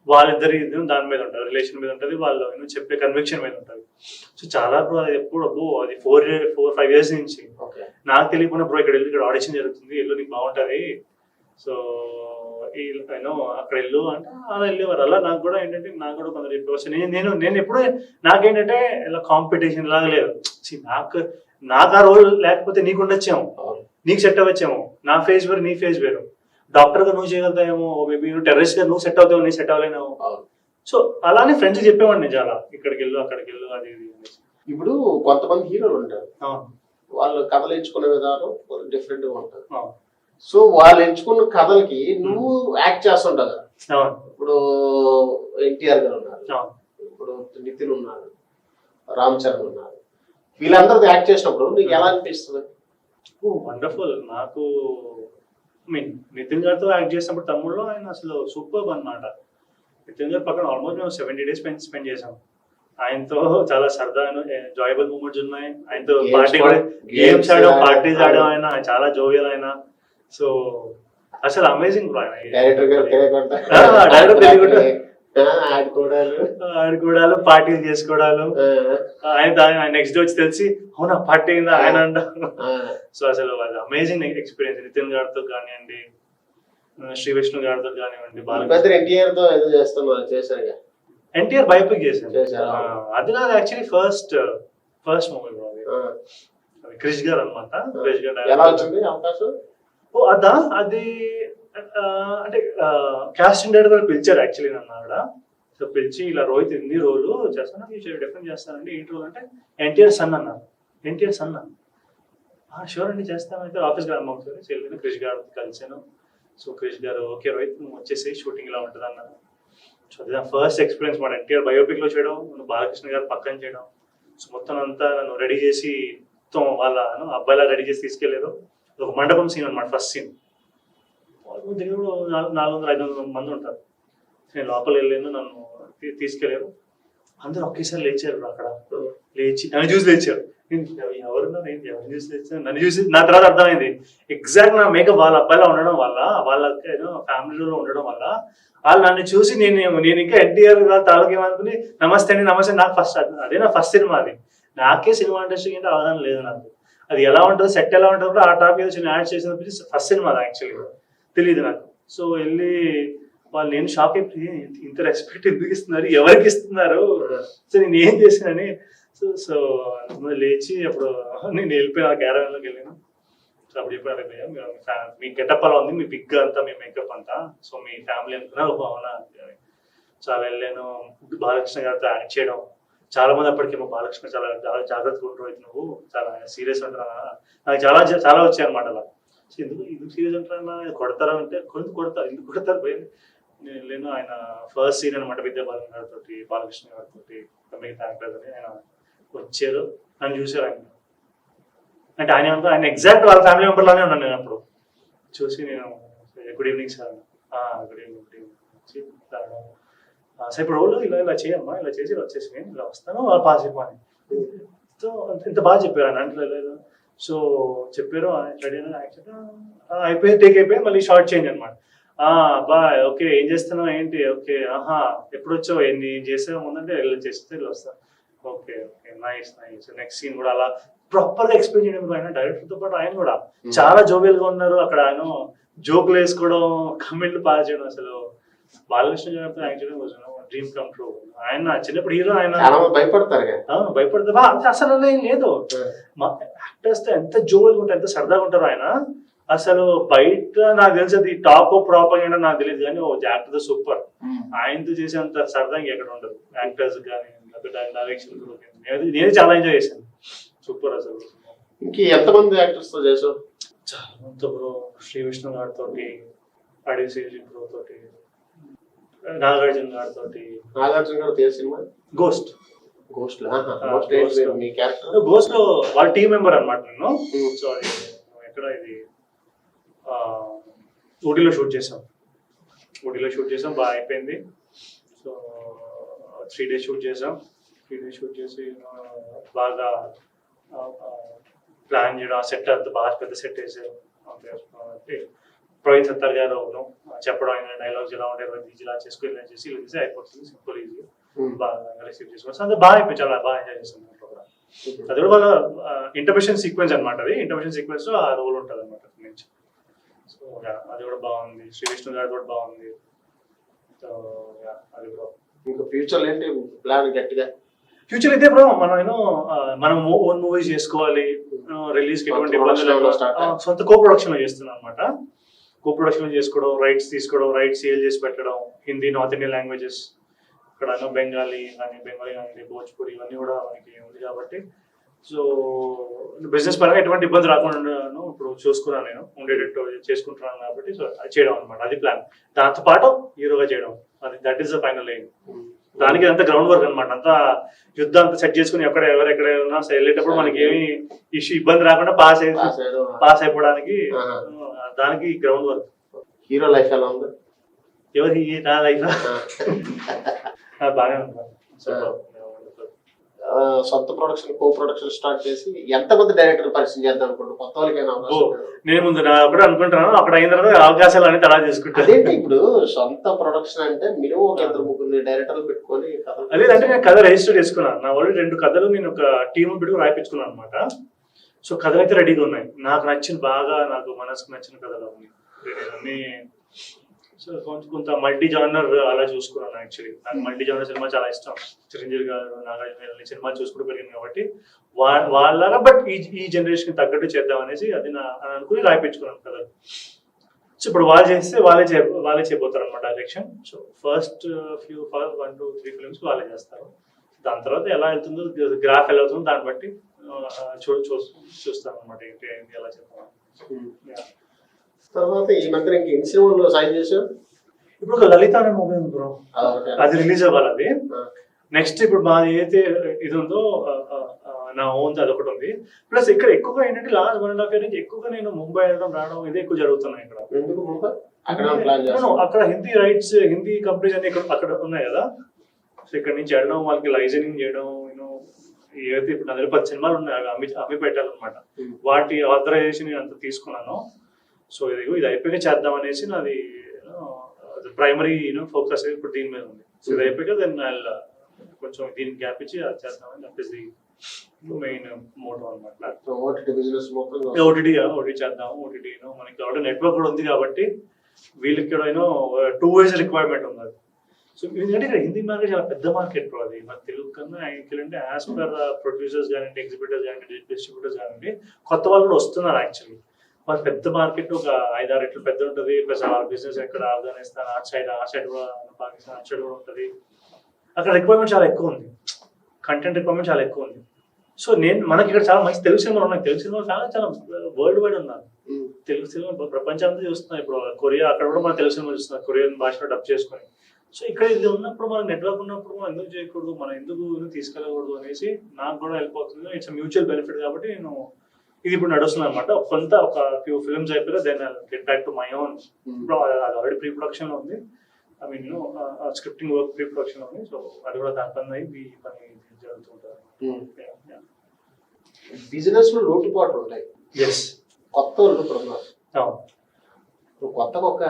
వాళ్ళిద్దరి దాని మీద ఉంటుంది రిలేషన్ మీద ఉంటుంది వాళ్ళు చెప్పే కన్విక్షన్ మీద ఉంటుంది సో చాలా అది ఎప్పుడు అది 4-5 years నుంచి నాకు తెలియకుండా ఇక్కడ వెళ్ళి ఇక్కడ ఆడిషన్ జరుగుతుంది వెళ్ళు నీకు బాగుంటుంది సో అక్కడ వెళ్ళు అంటే అలా వెళ్ళేవారు అలా నాకు కూడా ఏంటంటే నాకు కూడా కొందరు చెప్పేవారు నేను ఎప్పుడు నాకేంటంటే ఇలా కాంపిటీషన్ లాగా లేదు నాకు ఆ రోల్ లేకపోతే నీకు ఉండొచ్చేమో నీకు సెట్ అవ్వచ్చేమో నా ఫేస్ వేరు నీ ఫేస్ వేరు డాక్టర్ గా నువ్వు చేయగలుగుతాయేమో మేబీ నువ్వు టెర్రరిస్ట్ గా నువ్వు సెట్ అవుతావు నీ సెట్ అవ్వలేనేమో సో అలానే ఫ్రెండ్స్ చెప్పేవాడిని చాలా ఇక్కడికి వెళ్ళు అక్కడికి వెళ్ళు అది ఇప్పుడు కొంతమంది హీరోలు ఉంటారు వాళ్ళు కథలు ఎంచుకునే విధానం డిఫరెంట్ గా ఉంటారు సో వాళ్ళు ఎంచుకున్న కథలకి నువ్వు యాక్ట్ చేస్తుంటావు కదా ఇప్పుడు ఎన్టీఆర్ గారు ఉన్నారు ఇప్పుడు నితిన్ ఉన్నారు రామ్ చరణ్ ఉన్నారు వీళ్ళందరూ యాక్ట్ చేసినప్పుడు నీకు ఎలా అనిపిస్తుంది వండర్ఫుల్ నాకు నితిన్ గారితో యాక్ట్ చేసినప్పుడు తమ్ముళ్ళు ఆయన అసలు సూపర్ అన్నమాట నితిన్ గారు పక్కన ఆల్మోస్ట్ మేము 70 days స్పెండ్ చేసాం ఆయనతో చాలా సరదా ఎంజాయబుల్ మూమెంట్స్ ఉన్నాయి ఆయనతో పార్టీ కూడా గేమ్స్ ఆడాం పార్టీస్ ఆడాం ఆయన చాలా జోవియల్ ఆయన సో అసలు అమేజింగ్ ఆడుకోవడాలు పార్టీలు చేసుకోవడాలు ఆయన నెక్స్ట్ డే వచ్చి తెలిసి అవునా పార్టీ అయిందా ఆయన అంటారు సో అసలు అది అమేజింగ్ ఎక్స్పీరియన్స్ నితిన్ గారితో కానివ్వండి శ్రీ విష్ణు గారితో కానివ్వండి ఎన్టీఆర్ బయోపిక్ చేశాను అది నాది యాక్చువల్లీ ఫస్ట్ మూవీ క్రిష్ గారు అనమాట క్రిష్ గారు ఓ అదా అది అంటే క్యాస్ట్ ఇండియా కూడా పిలిచారు యాక్చువల్లీ నన్ను ఆవిడ. సో పిలిచి ఇలా రోహిత్ ఎన్ని రోలు చేస్తాను డెఫినెట్ చేస్తానండి. ఏంటి రోల్ అంటే ఎన్టీఆర్ సన్ అన్నారు. ఎన్టీఆర్ సన్ అన్న షూర్ అండి చేస్తానైతే ఆఫీస్ గారు అమ్మ ఒకసారి వెళ్ళిన క్రిష్ గారు కలిసాను. సో క్రిష్ గారు ఓకే రోహిత్ నువ్వు వచ్చేసి షూటింగ్ ఇలా ఉంటుంది అన్నారు. సో అది నా ఫస్ట్ ఎక్స్పీరియన్స్ మాట ఎన్టీఆర్ బయోపిక్ లో చేయడం, బాలకృష్ణ గారు పక్కన చేయడం. సో మొత్తం అంతా నన్ను రెడీ చేసి మొత్తం వాళ్ళ అబ్బాయిలా రెడీ చేసి తీసుకెళ్లారు. ఒక మండపం సీన్ అనమాట ఫస్ట్ సీన్. దగ్గర 400-500 మంది ఉంటారు. నేను లోపల వెళ్ళాను, నన్ను తీసుకెళ్లారు. అందరూ ఒకేసారి లేచారు. అక్కడ లేచి నన్ను చూసి లేచారు. ఎవరున్నారు ఏంటి ఎవరిని చూసి లేచారు నన్ను చూసి. నా తర్వాత అర్థమైంది ఎగ్జాక్ట్ నా మేకప్ వాళ్ళ అబ్బాయిలా ఉండడం వల్ల, వాళ్ళ ఫ్యామిలీలో ఉండడం వల్ల వాళ్ళు నన్ను చూసి నేను ఇంకా ఎన్టీఆర్ తాలూకు ఏమనుకుని నమస్తే అండి నమస్తే. నాకు ఫస్ట్ అదే నా ఫస్ట్ సినిమా. అది నాకే సినిమా ఇండస్ట్రీ అంటే అవగాహన లేదు నాకు. అది ఎలా ఉంటుందో సెట్ ఎలా ఉంటుందో ఆ టాపిక్ ఏదో చిన్న యాడ్ చేసినప్పుడు ఫస్ట్ సినిమా అది యాక్చువల్గా తెలియదు నాకు. సో వెళ్ళి వాళ్ళు నేను షాక్ అయిపోయి ఇంత రెస్పెక్ట్ ఎందుకు ఇస్తున్నారు, ఎవరికి ఇస్తున్నారు, సో నేను ఏం చేశానని. సో లేచి అప్పుడు నేను వెళ్ళిపోయిన క్యారవాన్లోకి వెళ్ళాను. సో అప్పుడు చెప్పాను మీ గెటప్ అలా ఉంది, మీ బిగ్ అంతా మీ మేకప్ అంతా, సో మీ ఫ్యామిలీ అనుకున్నారు అవునా. చాలా వెళ్ళాను. బాలకృష్ణ గారితో యాక్ట్ చేయడం. చాలా మంది అప్పటికేమో బాలకృష్ణ చాలా జాగ్రత్తగా ఉంటారు, నువ్వు చాలా సీరియస్ ఉంటారా, నాకు చాలా వచ్చాయి అనమాట అలా. సో ఎందుకు సీరియస్ ఉంటారా, కొడతారా అంటే కొడతారు, ఎందుకు కొడతారు పోయింది. నేను వెళ్ళాను. ఆయన ఫస్ట్ సీన్ అనమాట విద్యాబాలన్ గారితో, బాలకృష్ణ గారితో, మిగతా యాక్టర్స్ అని ఆయన వచ్చారు. నన్ను చూసారు ఆయన. అంటే ఆయన ఎగ్జాక్ట్ వాళ్ళ ఫ్యామిలీ మెంబర్ లానే ఉన్నాను నేను అప్పుడు. చూసి నేను good evening sir, good evening వచ్చి సార్ ఇప్పుడు రోజు ఇలా చేయమ్మా, ఇలా చేసి ఇలా వచ్చేసి ఇలా వస్తాను పాస్ అయిపోయి. సో ఇంత బాగా చెప్పారు ఆయన అంటే లేదు. సో చెప్పారు అయిపోయి టేక్ అయిపోయి మళ్ళీ షార్ట్ చేంజ్ అనమాట. బా ఓకే ఏం చేస్తున్నావు ఏంటి, ఓకే ఎప్పుడు వచ్చావు ఎన్ని చేసావు ముందంటే ఇలా చేస్తే ఇలా వస్తా. Okay okay nice nice. Next scene కూడా అలా ప్రాపర్ గా ఎక్స్ప్లెయిన్ చేయడం. ఆయన డైరెక్టర్ తో పాటు ఆయన కూడా చాలా జోవియల్ గా ఉన్నారు. అక్కడ ఆయన జోకులు వేసుకోవడం, కమెంట్లు పాస్ చేయడం. అసలు బాలకృష్ణ గారితో యాక్ట్ చేయడం డ్రీమ్ కమ్ ట్రూ. ఆయన చిన్నప్పుడు హీరో, ఆయన భయపడతారు భయపడతారు అసలు లేదు. యాక్టర్స్ తో ఎంత జోవియల్ ఉంటారు, ఎంత సరదాగా ఉంటారు ఆయన. అసలు బయట నాకు తెలిసి అది టాప్ ప్రాపగేండా నాకు తెలియదు, కానీ ఓ యాక్టర్ సూపర్. ఆయనతో చేసేంత సరదాగా ఎక్కడ ఉండదు యాక్టర్స్ కానీ డైరెక్షన్. నేనే చాలా ఎంజాయ్ చేశాను. సూపర్ అసలు. ఇంకా ఎంతమంది యాక్టర్స్ తో చేసావు? చాలా మంది బ్రో. శ్రీ విష్ణు గారితో, అడిసి బ్రో తోటి, నాగార్జున గారితో. నాగార్జున గారు సినిమా గోస్ట్ లో వాళ్ళ టీం మెంబర్ అనమాట నేను. సో అది ఎక్కడ ఇది ఊటీలో షూట్ చేసాం. బాగా అయిపోయింది. సో 3 days షూట్ చేసాం. 3 days షూట్ చేసి బాగా ప్లాన్ చేయడం. ఆ సెట్ అంతా బాగా పెద్ద సెట్ వేసారు. ప్రవీణ్ సత్తర్ గారు చెప్పడం, ఆయన డైలాగ్స్ ఎలా ఉంటాయి ఇలా చేసుకుని ఇలా చేసి ఇలా చేసి అయిపోతుంది, సింపుల్ ఈజీ. బాగా రిసీవ్ చేసుకోవచ్చు. అంతా బాగా అయిపోయి చాలా బాగా ఎంజాయ్ చేస్తాం. అది కూడా వాళ్ళ ఇంటర్మిషన్ సీక్వెన్స్ అనమాట. అది ఇంటర్మిషన్ సీక్వెన్స్ లో ఆ రోల్ ఉంటుంది అనమాట నుంచి. సో అది కూడా బాగుంది. శ్రీ విష్ణు గారు కూడా బాగుంది. సో అది కూడా ఇంకా ఫ్యూచర్ ఏంటి ప్లాన్ గట్టిగా? ఫ్యూచర్ అయితే బ్రో మనం ఓన్ మూవీస్ చేసుకోవాలి, రిలీజ్ కి ఎటువంటి ఇబ్బందులు, సొంత కో ప్రొడక్షన్ లో చేస్తున్నాం అనమాట. కో ప్రొడక్షన్ చేసుకోవడం, రైట్స్ తీసుకోవడం, రైట్స్ సేల్ చేసి పెట్టడం, హిందీ, నార్త్ ఇండియన్ లాంగ్వేజెస్, ఇక్కడ బెంగాలీ కానీ భోజ్పురి ఇవన్నీ కూడా మనకి ఉంది కాబట్టి. సో బిజినెస్ పరంగా ఎటువంటి ఇబ్బంది రాకుండా ఇప్పుడు చూసుకున్నాను, నేను ఉండేటట్టు చేసుకుంటున్నాను కాబట్టి. సో అది చేయడం అనమాట, అది ప్లాన్. దాంతో పాటు హీరోగా చేయడం, అది that is the final aim. దానికి అంత గ్రౌండ్ వర్క్ అనమాట. అంతా యుద్ధం అంతా సెట్ చేసుకుని ఎవరెక్కడ ఉన్నా వెళ్ళేటప్పుడు మనకి ఏమి ఇబ్బంది రాకుండా పాస్ అయిపోవడానికి దానికి గ్రౌండ్ వర్క్. హీరో లైఫ్ ఎలా ఉంది? ఎవరి నా లైఫ్ బాగానే ఉంది. సొంత ప్రొడక్షన్, కో ప్రొడక్షన్ స్టార్ట్ చేసి ఎంతమంది డైరెక్టర్ పరిచయం చేద్దాం అనుకుంటున్నాను? కొత్త వాళ్ళకైనా నేను ముందు కూడా అనుకుంటున్నాను. అక్కడ అయిన తర్వాత అవకాశాలు అన్ని తలా చేసుకుంటాను. అదేంటి ఇప్పుడు సొంత ప్రొడక్షన్ అంటే మినిమం ఒక 2-3 డైరెక్టర్లు పెట్టుకొని అదేంటే నేను కథ రిజిస్టర్ చేసుకున్నాను. నా వాళ్ళు 2 కథలు నేను ఒక టీమ్ పెట్టుకుని రాయిపించుకున్నాను అనమాట. సో కథలు అయితే రెడీగా ఉన్నాయి. నాకు నచ్చిన బాగా నాకు మనసుకు నచ్చిన కథలు అన్ని. సో కొంత మల్టీ జానర్ అలా చూసుకున్నాను యాక్చువల్లీ. నాకు మల్టీ జానర్ సినిమా చాలా ఇష్టం. చిరంజీవి గారు, నాగార్జున సినిమా చూసుకుంటూ పెరిగింది కాబట్టి వాళ్ళగా బట్ ఈ జనరేషన్ తగ్గట్టు చేద్దాం అనేసి అది అని అనుకుని రాయిపించుకున్నాను కదా. సో ఇప్పుడు వాళ్ళు చేస్తే వాళ్ళే చేయబోతారు అనమాట direction. So first 1 to 3 films వాళ్ళే చేస్తారు. దాని తర్వాత ఎలా వెళ్తుందో గ్రాఫ్ ఎలా అవుతుందో దాన్ని బట్టి చూస్తాను అనమాట ఏంటి ఎలా చెప్తాను. తర్వాత ఈ మధ్య ఎన్ని సినిమాలు సైన్ చేశారు? ఇప్పుడు ఒక లలిత అనే మూవీ ఉంది బ్రో, అది రిలీజ్ అవ్వాలి. అది నెక్స్ట్ ఇప్పుడు మాది ఏదైతే ఇది ఉందో నా ఓన్ అది ఒకటి ఉంది. ప్లస్ ఇక్కడ ఎక్కువగా ఏంటంటే లాస్ట్ 1.5 year నుంచి ఎక్కువగా నేను ముంబై రావడం ఇదే ఎక్కువ జరుగుతున్నాయి ఇక్కడ. అక్కడ హిందీ రైట్స్, హిందీ కంపెనీస్ అన్ని అక్కడ ఉన్నాయి కదా. సో ఇక్కడ నుంచి వెళ్ళడం, వాళ్ళకి లైసెన్సింగ్ చేయడం, ఏదైతే ఇప్పుడు నా దగ్గర 10 సినిమాలు ఉన్నాయి అవి పెట్టాలన్నమాట. వాటి ఆథరైజేషన్ నేను అంతా తీసుకున్నాను. సో ఇది అయిపోయాక చేద్దాం అనేసి నాది ప్రైమరీ ఫోకస్ ఇప్పుడు దీని మీద ఉంది. సో ఇది అయిపోయాక దాన్ని కొంచెం దీనికి గ్యాప్ ఇచ్చి అది చేద్దామని చెప్పేసి మెయిన్ మోటో అనమాట. ఓటీటీ చేద్దాం. ఓటీటీ మనకి కాబట్టి నెట్వర్క్ కూడా ఉంది కాబట్టి వీళ్ళకి కూడా 2 ways రిక్వైర్మెంట్ ఉంది. సో ఎందుకంటే ఇక్కడ హిందీ మార్కెట్ చాలా పెద్ద మార్కెట్ బ్రో. అది మన తెలుగు కన్నా యాక్చువల్లీ యాజ్ పర్ ప్రొడ్యూసర్స్ కానివ్వండి, ఎగ్జిబిటర్స్ కానివ్వండి, డిస్ట్రిబ్యూటర్స్ కానివ్వండి, కొత్త వాళ్ళు కూడా వస్తున్నారు యాక్చువల్లీ. మన పెద్ద మార్కెట్ ఒక 5-6 రెట్లు పెద్ద ఉంటుంది. ప్లస్ ఆ బిజినెస్ ఎక్కడ ఆఫ్ఘనిస్తాన్ ఆ సైడ్ కూడా, పాకిస్తాన్ ఆ సైడ్ కూడా ఉంటుంది. అక్కడ రిక్వైర్మెంట్ చాలా ఎక్కువ ఉంది, కంటెంట్ రిక్వైర్మెంట్ చాలా ఎక్కువ ఉంది. సో మనకి ఇక్కడ చాలా మంచి తెలుగు సినిమాలు ఉన్నాయి. తెలుగు సినిమాలు చాలా వరల్డ్ వైడ్ ఉన్నారు. తెలుగు సినిమా ప్రపంచం అంతా చూస్తున్నాం. ఇప్పుడు కొరియా అక్కడ కూడా మన తెలుగు సినిమా చూస్తున్నారు, కొరియన్ భాషలో డబ్ చేసుకొని. సో ఇక్కడ ఇది ఉన్నప్పుడు మన నెట్వర్క్ ఉన్నప్పుడు మనం ఎందుకు చేయకూడదు, మనం ఎందుకు తీసుకెళ్ళకూడదు అనేసి నాకు కూడా హెల్ప్ అవుతుంది. ఇట్స్ మ్యూచువల్ బెనిఫిట్ కాబట్టి నేను ఇది ఇప్పుడు నడుస్తుంది అనమాట. ఒక ఫ్యూ ఫిల్మ్స్ అయిపోయి then get back to my own. ఇప్పుడు అది ఆల్రెడీ ప్రీ ప్రొడక్షన్ లో ఉంది. I mean scripting work pre production లో ఉంది. సో అది కూడా దాని పని అయ్యి ఈ పని జరుగుతుంటారు. బిజినెస్ లో లోటుపాట్లు ఉంటాయి. కొత్త వాళ్ళు కొత్తగా ఒక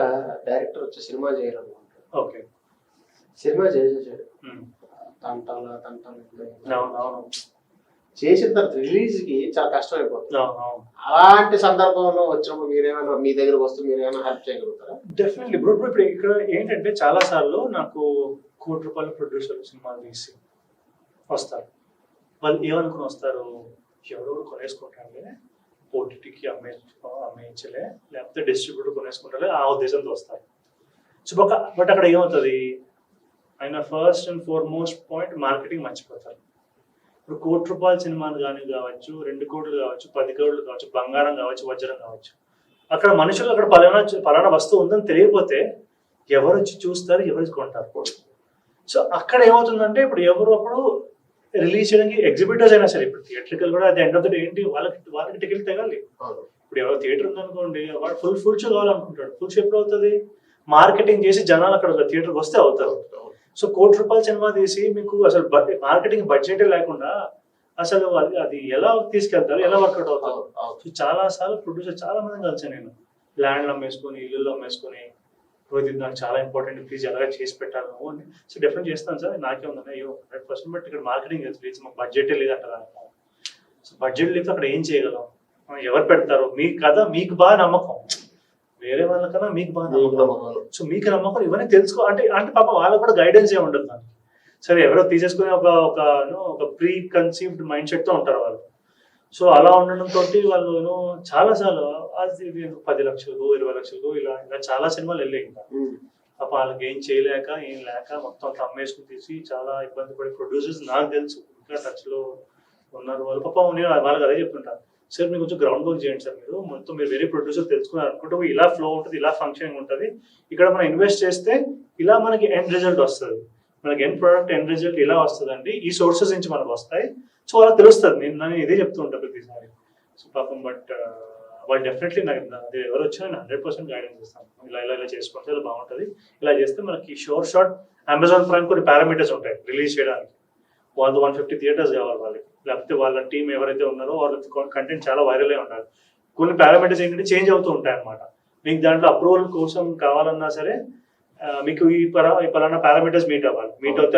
డైరెక్టర్ వచ్చి సినిమా చేయాలనుకుంటారు. ఓకే, సినిమా చేసేసాడు, తంటాలు చేసిన తర్వాత రిలీజ్ కి చాలా కష్టం అయిపోతుంది. అలాంటి సందర్భంలో వచ్చినప్పుడు మీరేమైనా మీ దగ్గరకు వస్తే మీరేమైనా హెల్ప్ చేయగలుగుతారా? Definitely bro. ఇప్పుడు ఇక్కడ ఏంటంటే చాలా సార్లు నాకు ₹1,00,00,000 ప్రొడ్యూసర్లు సినిమాలు తీసి వస్తారు. వాళ్ళు ఏమనుకుని వస్తారు, ఎవరెవరు కొనేసుకుంటారులే, ఓటీటీకి అమ్మేయించలే, లేకపోతే డిస్ట్రిబ్యూటర్ కొనేసుకుంటారులే, ఆ ఉద్దేశంతో వస్తారు. సో బట్ అక్కడ ఏమవుతుంది, ఆయన first and foremost point marketing మర్చిపోతారు. ఇప్పుడు ₹1,00,00,000 సినిమాలు కావచ్చు, 2 కోట్లు కావచ్చు, 10 కోట్లు కావచ్చు, బంగారం కావచ్చు, వజ్రం కావచ్చు, అక్కడ మనుషులు అక్కడ పలానా వస్తువు ఉందని తెలియకపోతే ఎవరు వచ్చి చూస్తారు, ఎవరు కొంటారు. సో అక్కడ ఏమవుతుందంటే ఇప్పుడు అప్పుడు రిలీజ్ చేయడానికి ఎగ్జిబిటర్స్ అయినా సరే, ఇప్పుడు థియేటర్కల్ కూడా అది ఎండ్ ఆఫ్ ద డే ఏంటి, వాళ్ళకి టికెట్ తెగాలి. ఇప్పుడు ఎవరో థియేటర్ ఉందనుకోండి, వాడు ఫుల్ షో కావాలనుకుంటాడు. ఫుల్ షో ఎప్పుడు అవుతుంది, మార్కెటింగ్ చేసి జనాలు అక్కడ థియేటర్కి వస్తే అవుతారు. సో ₹1,00,00,000 సినిమా తీసి మీకు అసలు మార్కెటింగ్ బడ్జెటే లేకుండా అసలు అది ఎలా తీసుకెళ్తారు, ఎలా వర్కౌట్ అవుతారు. సో చాలా సార్లు ప్రొడ్యూసర్ చాలా మంది కలిసాను నేను, ల్యాండ్లు అమ్మేసుకొని, ఇల్లు అమ్మేసుకొని, రోహిత్ నాకు చాలా ఇంపార్టెంట్, ప్లీజ్ ఎలాగ చేసి పెట్టాలి నువ్వు అని. సో డెఫినెట్ చేస్తాను సార్, నాకే ఉందన్న 100%. బట్ ఇక్కడ మార్కెటింగ్ ప్లీజ్ మాకు బడ్జెటే లేదంటారా. సో బడ్జెట్ లేదు, అక్కడ ఏం చేయగలం, ఎవరు పెడతారు, మీకు కదా, మీకు బాగా నమ్మకం, వేరే వాళ్ళకన్నా మీకు బాగా నమ్మకం. సో మీకు నమ్మకం ఇవన్నీ తెలుసుకో అంటే పాప వాళ్ళకు కూడా గైడెన్స్ ఏ ఉండదు దానికి. సరే ఎవరో తీసేసుకుని ఒక ప్రీ కన్సీవ్డ్ మైండ్ సెట్ తో ఉంటారు వాళ్ళు. సో అలా ఉండడంతో వాళ్ళు చాలా సార్లు 10 లక్షలకు 20 లక్షలకు ఇలా చాలా సినిమాలు వెళ్ళాయి. ఇంకా పాప వాళ్ళకి ఏం చేయలేక ఏం లేక మొత్తం అమ్మేసుకుని తీసి చాలా ఇబ్బంది పడే ప్రొడ్యూసర్స్ నాకు తెలుసు, ఇంకా టచ్ లో ఉన్నారు వాళ్ళు. పాప నేను వాళ్ళకి అదే చెప్తుంటాను, సార్ మీరు కొంచెం గ్రౌండ్ వర్క్ చేయండి సార్, మీరు మొత్తం మీరు వేరే ప్రొడ్యూసర్ తెలుసుకున్నారు అనుకుంటే ఇలా ఫ్లో ఉంటుంది, ఇలా ఫంక్షనింగ్ ఉంటుంది, ఇక్కడ మనం ఇన్వెస్ట్ చేస్తే ఇలా మనకి ఎండ్ రిజల్ట్ వస్తుంది, మనకి ఎండ్ ప్రోడక్ట్ ఎండ్ రిజల్ట్ ఇలా వస్తుందండి, ఈ సోర్సెస్ నుంచి మనకు వస్తాయి. సో అలా తెలుస్తుంది. నేను ఇదే చెప్తూ ఉంటాను ప్రతిసారి. సో పాపం బట్ వాళ్ళు డెఫినెట్లీ నాకు ఎవరు వచ్చినా నేను 100% గైడెన్స్ ఇస్తాను. ఇలా చేసుకోండి, ఇలా బాగుంటుంది, ఇలా చేస్తే మనకి షార్ట్ అమెజాన్ ప్రైమ్ కొన్ని పారామీటర్స్ ఉంటాయి రిలీజ్ చేయడానికి. వాళ్ళు 150 థియేటర్స్ కావాలి వాళ్ళకి, లేకపోతే వాళ్ళ టీం ఎవరైతే ఉన్నారో వాళ్ళకి కంటెంట్ చాలా వైరల్ అయి ఉండాలి. కొన్ని పారామీటర్స్ ఏంటంటే చేంజ్ అవుతూ ఉంటాయి అనమాట. మీకు దాంట్లో అప్రూవల్ కోసం కావాలన్నా సరే మీకు ఈ పలానా పారామీటర్స్ మీట్ అవుతే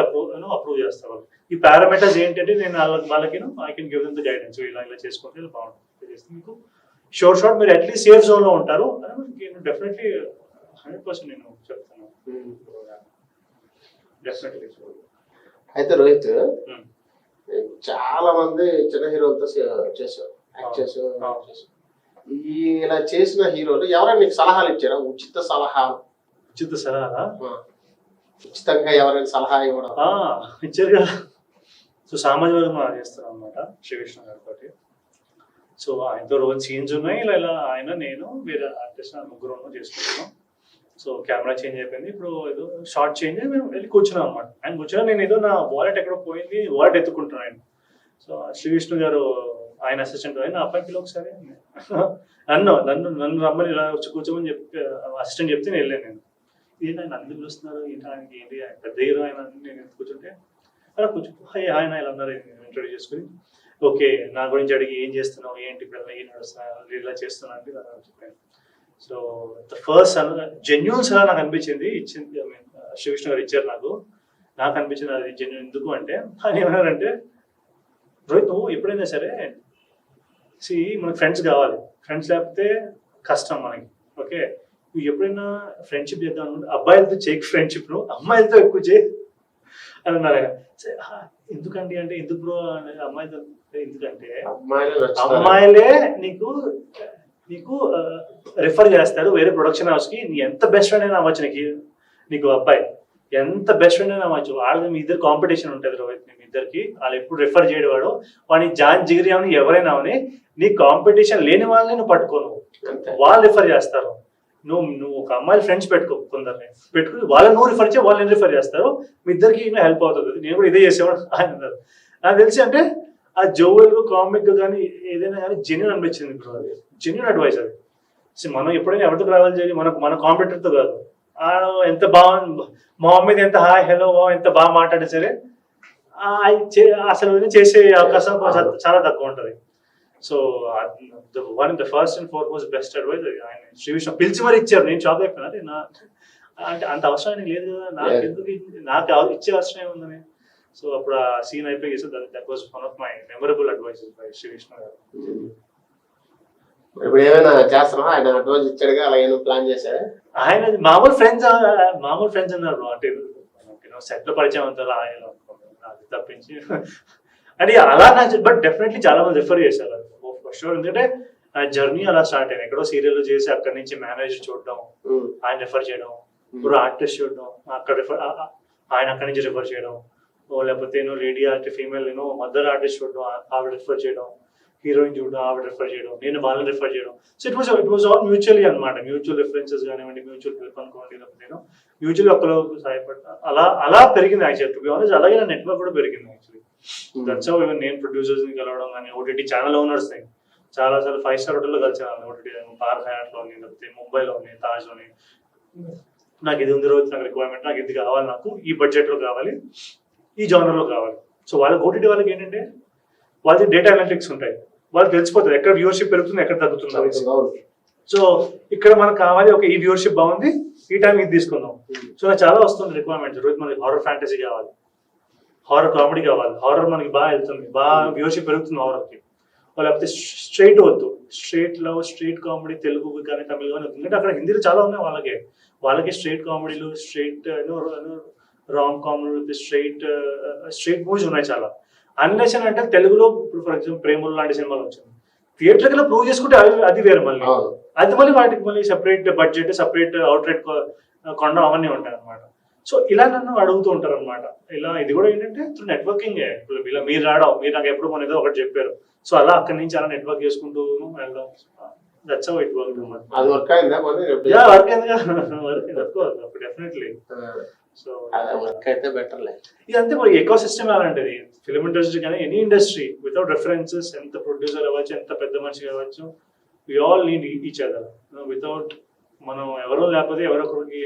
అప్రూవ్ చేస్తారు వాళ్ళు. ఈ పారామీటర్స్ ఏంటంటే నేను వాళ్ళకి I can give them the guidance, ఇలా చేసుకుంటే ఇలా బాగుంటుంది చేస్తే మీకు షార్ట్ మీరు అట్లీస్ట్ సేఫ్ జోన్ లో ఉంటారు. డెఫినెట్లీ 100% నేను చెప్తాను. డెఫినెట్లీ. అయితే రోహిత్ చాలా మంది చిన్న హీరోలతో చేశారు, యాక్ట్ చేశారు. ఈ ఇలా చేసిన హీరోలు ఎవరైనా నీకు సలహాలు ఇచ్చారా? ఉచిత సలహాలు. ఉచితంగా ఎవరైనా సలహా ఇవ్వడం? ఇచ్చారు కదా. సో సామాజిక వర్గం చేస్తాను అనమాట శ్రీకృష్ణ గారితో. సో ఆయనతో రోజు సీన్స్ ఉన్నాయి, ఇలా ఆయన నేను వేరే ఆర్టిస్ట్ ముగ్గురు చేసుకుంటున్నాం. సో కెమెరా చేంజ్ అయిపోయింది, ఇప్పుడు ఏదో షార్ట్ చేంజ్ అయ్యి మేము వెళ్ళి కూర్చున్నాం అనమాట. ఆయన కూర్చున్నా నేను ఏదో నా వాలెట్ ఎక్కడో పోయింది, వాలెట్ ఎత్తుకుంటున్నాను ఆయన. సో శ్రీకృష్ణ గారు ఆయన అసిస్టెంట్ ఆయన అబ్బాయి పిల్ల ఒకసారి నన్ను రమ్మని ఇలా వచ్చి కూర్చోమని చెప్పి అసిస్టెంట్ చెప్తే నేను వెళ్ళాను. నేను ఏంటి ఆయన అందరూ పిలుస్తున్నారు, ఏంటి ఆయనకి ఏంటి పెద్ద హీరో ఆయన నేను కూర్చుంటే అలా కూర్చో ఆయన ఇలా అన్నారు. ఇంట్రొడ్యూస్ చేసుకుని ఓకే నా గురించి అడిగి ఏం చేస్తున్నావు, ఏంటి ఇప్పుడు ఏం నడుస్తున్నా ఇలా చేస్తున్నా అంటే చెప్పాను. సో ద ఫస్ట్ జెన్యున్ సలహా నాకు అనిపించింది ఇచ్చింది శ్రీకృష్ణ గారు ఇచ్చారు నాకు అనిపించింది అది జెన్యున్. ఎందుకు అంటే ఆయన ఏమన్నారంటే రోహిత్ నువ్వు ఎప్పుడైనా సరే మనకు ఫ్రెండ్స్ కావాలి, ఫ్రెండ్స్ లేకపోతే కష్టం మనకి. ఓకే నువ్వు ఎప్పుడైనా ఫ్రెండ్షిప్ చేద్దాం అనుకుంటే అబ్బాయిలతో చేయకు ఫ్రెండ్షిప్, నువ్వు అమ్మాయిలతో ఎక్కువ చేయి అని అన్నారు ఆయన. ఎందుకండి అంటే ఎందుకు బ్రో అమ్మాయితో? ఎందుకంటే అమ్మాయిలే నీకు రిఫర్ చేస్తారు వేరే ప్రొడక్షన్ హౌస్ కి. నీ ఎంత బెస్ట్ ఫ్రెండ్ అయినా అవ్వచ్చు, నీకు అబ్బాయి ఎంత బెస్ట్ ఫ్రెండ్ అయినా అవ్వచ్చు. వాళ్ళకి మీ ఇద్దరు కాంపిటీషన్ ఉంటుంది రోహిత్, మీ ఇద్దరికి. వాళ్ళు ఎప్పుడు రిఫర్ చేయడం వాడు వాడిని జాన్ జిగిరి అవని ఎవరైనా అవని నీ కాంపిటీషన్ లేని వాళ్ళని నువ్వు పట్టుకోను, వాళ్ళు రిఫర్ చేస్తారు. నువ్వు ఒక అమ్మాయి ఫ్రెండ్స్ పెట్టుకో, కొందరిని పెట్టుకుని వాళ్ళని నువ్వు రిఫర్ చేయి, వాళ్ళని రిఫర్ చేస్తారు, మీ ఇద్దరికి హెల్ప్ అవుతుంది. నేను కూడా ఇదే చేసేవాడు ఆయన అన్నారు. నాకు తెలిసి అంటే ఆ జోవెల్ కామిక్ కానీ ఏదైనా కానీ జెన్యున్ అనిపించింది ఇప్పుడు. అది జెన్యున్ అడ్వైస్ అది. మనం ఎప్పుడైనా ఎవరితో ట్రావెల్ చేయాలి, మన కాంపిటేటర్తో కాదు. ఎంత బాగుంది మా మీద ఎంత హాయ్ హలో ఎంత బాగా మాట్లాడే సరే అసలు చేసే అవకాశం చాలా తక్కువ ఉంటుంది. So the first and foremost best advice ఆయన శ్రీకృష్ణ పిలిచి మరి ఇచ్చారు. నేను షాక్ అయిపోయినా, అంటే అంత అవసరం ఆయనకి లేదు కదా, నాకు ఎందుకు నాకు ఇచ్చే అవసరం ఏముందని. సో అప్పుడు ఆ సీన్ అయిపోయి that was one of my memorable advises by Srikrishna గారు. ఇప్పుడు ఏమైనా చేస్తున్నావా? ఆయన అడ్వైజ్ ఇచ్చాడుగా, అలా ఏమైనా ప్లాన్ చేశాడా? ఆయన మామూలు ఫ్రెండ్స్ అన్నారు. అంటే సెట్ లో పరిచయం అంటారు ఆయన, అది తప్పించి అంటే అలా నాకు. బట్ డెఫినెట్లీ చాలా మంది రిఫర్ చేశారు ఫర్ షూర్. ఎందుకంటే నా జర్నీ అలా స్టార్ట్ అయింది. ఎక్కడో సీరియల్ చేసి అక్కడి నుంచి మేనేజర్ చూడడం, ఆయన రిఫర్ చేయడం, ఇప్పుడు ఆర్టిస్ట్ చూడడం, అక్కడ ఆయన అక్కడి నుంచి రిఫర్ చేయడం, లేకపోతే lady artist female mother artist చూడడం, ఆవిడ రిఫర్ చేయడం, హీరోయిన్ చూడడం, ఆవిడ రిఫర్ చేయడం, నేను వాళ్ళని రిఫర్ చేయడం. So it was all mutually అనమాట. మ్యూచువల్ రిఫరెన్సెస్ కానివ్వండి, మ్యూచువల్ హెల్ప్ అనుకోండి, లేకపోతే మ్యూచువల్ ఒకరు సహాయపడతా అలా పెరిగింది యాక్చువల్. టు బి ఆనెస్ట్ అలాగే నా నెట్వర్క్ కూడా పెరిగింది యాక్చువల్లీ. దట్స్ హౌ ఈవెన్ నేను ప్రొడ్యూసర్స్ ని కలవడం కానీ, ఓటీటీ ఛానల్ ఓనర్స్ ని చాలా సార్లు 5-star హోటల్లో కలిసాను. ఓటీటీ పార్ హయాట్ లోని, లేకపోతే ముంబైలోని, తాజ్ లోని. నాకు ఇది ఉంది రోజు, నాకు రిక్వైర్మెంట్, నాకు ఇది కావాలి, నాకు ఈ బడ్జెట్ లో కావాలి, ఈ జానర్ లో కావాలి. సో వాళ్ళకి ఓటీటీ వాళ్ళకి ఏంటంటే వాళ్ళకి డేటా అనలిటిక్స్ ఉంటాయి, వాళ్ళకి తెలిసిపోతుంది ఎక్కడ వ్యూవర్షిప్ పెరుగుతుంది, ఎక్కడ తగ్గుతుంది. సో ఇక్కడ మనకు కావాలి, ఒక ఈ వ్యూవర్షిప్ బాగుంది, ఈ టైం ఇది తీసుకుందాం. సో నాకు చాలా వస్తుంది రిక్వైర్మెంట్. రోజు మనకి హారర్ ఫ్యాంటసీ కావాలి, హారర్ కామెడీ కావాలి, హారర్ మనకి బాగా వెళ్తుంది, బాగా వ్యూవర్షిప్ పెరుగుతుంది హారర్కి. లేకపోతే స్ట్రైట్ వద్దు, straight love, straight comedy, Telugu కానీ తమిళ కానీ వద్దు. ఎందుకంటే అక్కడ హిందీలో చాలా ఉన్నాయి వాళ్ళకి స్ట్రైట్ కామెడీలు, straight rom comedy, straight movies ఉన్నాయి చాలా. అన్లెస్ అంటే తెలుగులో ఇప్పుడు ఫర్ ఎగ్జాంపుల్ ప్రేమలు లాంటి సినిమాలు వచ్చింది, థియేటర్కి ప్రూవ్ చేసుకుంటే అది వేరే. మళ్ళీ అది మళ్ళీ వాటికి మళ్ళీ సెపరేట్ బడ్జెట్, సెపరేట్ అవుట్లెట్ కొండ అవన్నీ ఉంటాయి అనమాట. సో ఇలా నన్ను అడుగుతూ ఉంటారు అనమాట. ఇలా ఇది కూడా ఏంటంటే త్రూ నెట్వర్కింగ్. ఇలా మీరు నాకు ఎప్పుడు మన ఏదో ఒకటి చెప్పారు, సో అలా అక్కడి నుంచి అలా నెట్వర్క్ చేసుకుంటూ వెళ్దాం. That's how it work. అది వర్క్ అయిందా? వర్క్ అయింది డెఫినెట్లీ. సో వర్క్ అయితే బెటర్. ఇదంతే మరి ఎకో సిస్టమ్ అలాంటిది. ఫిలిం ఇండస్ట్రీ కానీ ఎనీ ఇండస్ట్రీ వితౌట్ రెఫరెన్సెస్, ఎంత ప్రొడ్యూసర్ అవ్వచ్చు, ఎంత పెద్ద మనిషి కావచ్చు, we all need each other. Without మనం ఎవరో లేకపోతే ఎవరొకరికి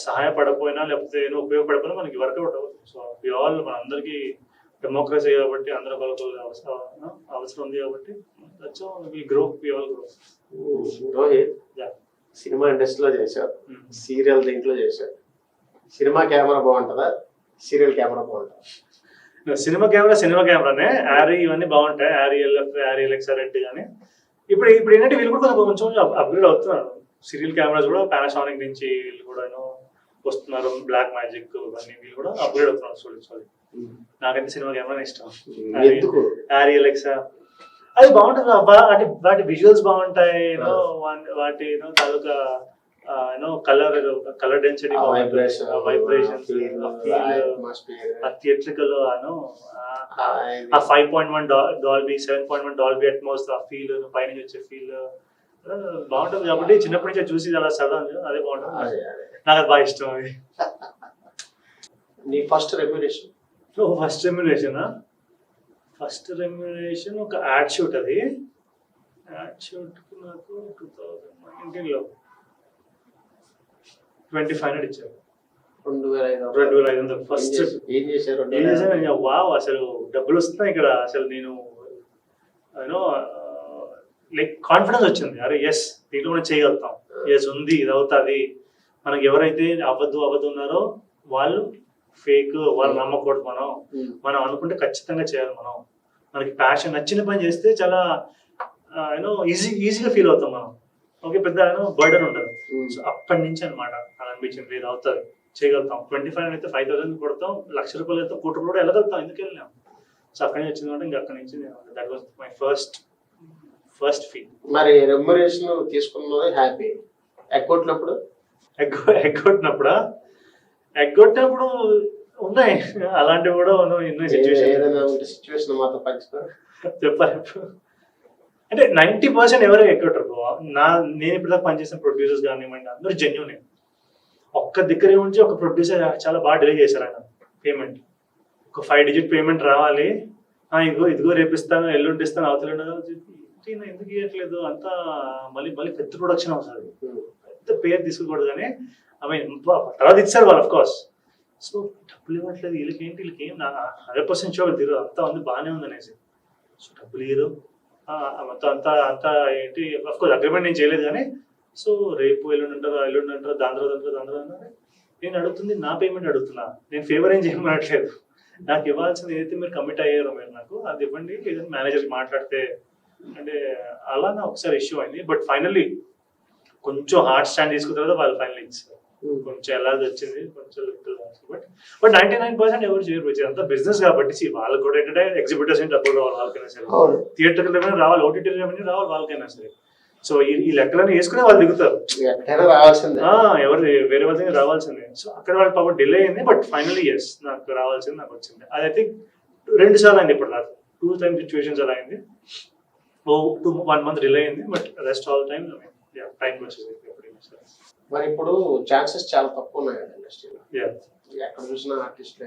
సహాయపడకపోయినా, లేకపోతే ఉపయోగపడకపోయినా మనకి వర్కౌట్ అవుతుంది. సో వి ఆల్ మనందరికీ డెమోక్రసీ కాబట్టి అందరూ అవసరం ఉంది కాబట్టి రోహిత్ సినిమా ఇండస్ట్రీలో చేశారు, సీరియల్ దీంట్లో చేశారు. సినిమా కెమెరా బాగుంటుందా, సీరియల్ కెమెరా బాగుంటుందా? సినిమా కెమెరానే. యారీ ఇవన్నీ బాగుంటాయి, Yaari LF, Yaari LX red కానీ. ఇప్పుడు ఏంటంటే వీళ్ళు కూడా కొంచెం అప్గ్రేడ్ అవుతున్నారు. సీరియల్ కెమెరాస్ కూడా పానాసోనిక్ నుంచి వీళ్ళు కూడా వస్తున్నారు, బ్లాక్ మ్యాజిక్ ఇవన్నీ వీళ్ళు కూడా అప్గ్రేడ్ అవుతున్నారు స్టూడెంట్స్. నాకైతే సినిమా కెమెరా ఇష్టం, ఎందుకు ఆరియల్ ఎక్స్ అది బాగుంటుంది. వాటి విజువల్స్ బాగుంటాయి, వాటి తాలూకా కలర్ డెన్సిటీ, వైబ్రేషన్స్, ఆ థియేట్రికల్ ఆ 5.1 డాల్బీ, 7.1 డాల్బీ అట్మాస్, ఆ ఫీల్ పైన వచ్చే ఫీల్ బాగుంటుంది. కాబట్టి చిన్నప్పటి నుంచి చూసి అలా సరదా అదే బాగుంటుంది. నాకు అది బాగా ఇష్టం. అది నీ ఫస్ట్ రెమ్యునరేషన్? ఫస్ట్ రెమ్యునరేషన్ ఒక యాడ్ షూట్. అది యాడ్ షూట్ నాకు 2019లో 2500 ఇచ్చారు. 2500 ఫస్ట్. ఏం చేశారు? వావ్, అసలు డబ్బులు వస్తున్నాయి ఇక్కడ. అసలు నేను లైక్ కాన్ఫిడెన్స్ వచ్చింది, అరే ఎస్ దీంట్లో మనం చేయగలుగుతాం, ఎస్ ఉంది, ఇది అవుతుంది. మనకి ఎవరైతే అవ్వద్దు ఉన్నారో వాళ్ళు ఫేక్, వాళ్ళు నమ్మకూడదు. మనం అనుకుంటే ఖచ్చితంగా చేయాలి. మనకి ప్యాషన్, నచ్చిన పని చేస్తే చాలా ఈజీగా ఫీల్ అవుతాం మనం. ఓకే, పెద్ద బర్డన్ ఉండదు. సో అప్పటి నుంచి అనమాట నాకు అనిపించింది, ఇది అవుతుంది, చేయగలుగుతాం. 25 అయితే 5000 కొడతాం, ₹1,00,000 అయితే ₹1,00,00,000 కూడా వెళ్ళగలుగుతాం, ఎందుకు వెళ్ళాం. సో అక్కడి నుంచి వచ్చింది అంటే ఇంకా అక్కడి నుంచి that was my first feel. మరి రెమ్యునరేషన్ తీసుకున్నది హ్యాపీ. ఎగ్గొట్టినప్పుడు ఎగ్గొట్టినప్పుడు ఉన్నాయి అలాంటివి కూడా ఎన్నో సిచ్యువేషన్ మాత్రం పంచుతారు చెప్పాలి. అంటే 90% ఎవరు ఎగ్గొట్టరు. నేను ఇప్పుడు దాకా పనిచేసిన ప్రొడ్యూసర్స్ కానివ్వండి, అందరూ జెన్యూనే. ఒక్క దగ్గర నుంచి ఒక ప్రొడ్యూసర్ చాలా బాగా డిలే చేశారు ఆయన పేమెంట్. ఒక 5 డిజిట్ పేమెంట్ రావాలి, ఇదిగో రేపిస్తాను, ఎల్లుండి ఇస్తాను, అవతల ఎందుకు ఇవ్వట్లేదు, అంతా మళ్ళీ పెద్ద ప్రొడక్షన్ అవుతుంది, పెద్ద పేరు తీసుకోకూడదు. కానీ తర్వాత ఇచ్చారు వాళ్ళు, అఫ్ కోర్స్. సో డబ్బులు ఇవ్వట్లేదు, వీళ్ళకి ఏం 100% షూర్ తీరు అంతా ఉంది, బాగానే ఉంది అనేసి. సో డబ్బులు ఇయ్యరు, మొత్తం అంతా ఏంటి, అఫ్ కోర్స్ అగ్రిమెంట్ నేను చేయలేదు. కానీ సో రేపు ఎల్లుండి అంటారు, దాని తర్వాత నేను అడుగుతుంది నా పేమెంట్ అడుగుతున్నా, నేను ఫేవర్ ఏం చేయమనట్లేదు. నాకు ఇవ్వాల్సింది ఏదైతే మీరు కమిట్ అయ్యారో మీరు నాకు అది ఇవ్వండి, లేదంటే మేనేజర్ మాట్లాడితే అంటే అలా నాకు ఒకసారి ఇష్యూ అయింది. బట్ ఫైనల్లీ కొంచెం హార్డ్ స్టాండ్ తీసుకున్న తర్వాత వాళ్ళు ఫైనల్ ఇచ్చారు. కొంచెం వెళ్ళాల్సి వచ్చింది, కొంచెం బట్ 99% ఎవరు చేయరు. అంతా బిజినెస్ కాబట్టి వాళ్ళకి కూడా ఏంటంటే ఎగ్జిబిటర్స్ డబ్బులు రావాలి వాళ్ళకైనా సరే, థియేటర్ రెవెన్యూ రావాలి, ఓటీటీ రెవెన్యూ రావాలి వాళ్ళకైనా సరే. సో ఈ లెక్కలన్నీ వేసుకునే వాళ్ళు దిగుతారు, ఎవరు వేరే వాళ్ళ దగ్గర రావాల్సిందే. సో అక్కడ వాళ్ళకి పాపం డిలే అయింది, బట్ ఫైనల్లీ ఎస్ నాకు రావాల్సింది నాకు వచ్చింది. అది ఐ థింక్ 2 సార్లు అయింది ఇప్పుడు నాకు, 2 times సిచ్యువేషన్స్ అలా అయింది. 1 month డిలే అయింది, but rest all time time వచ్చేది. మరి ఇప్పుడు ఛాన్సెస్ చాలా తక్కువ ఉన్నాయి కదా ఇండస్ట్రీలో. ఎక్కడ చూసినా ఆర్టిస్టులు,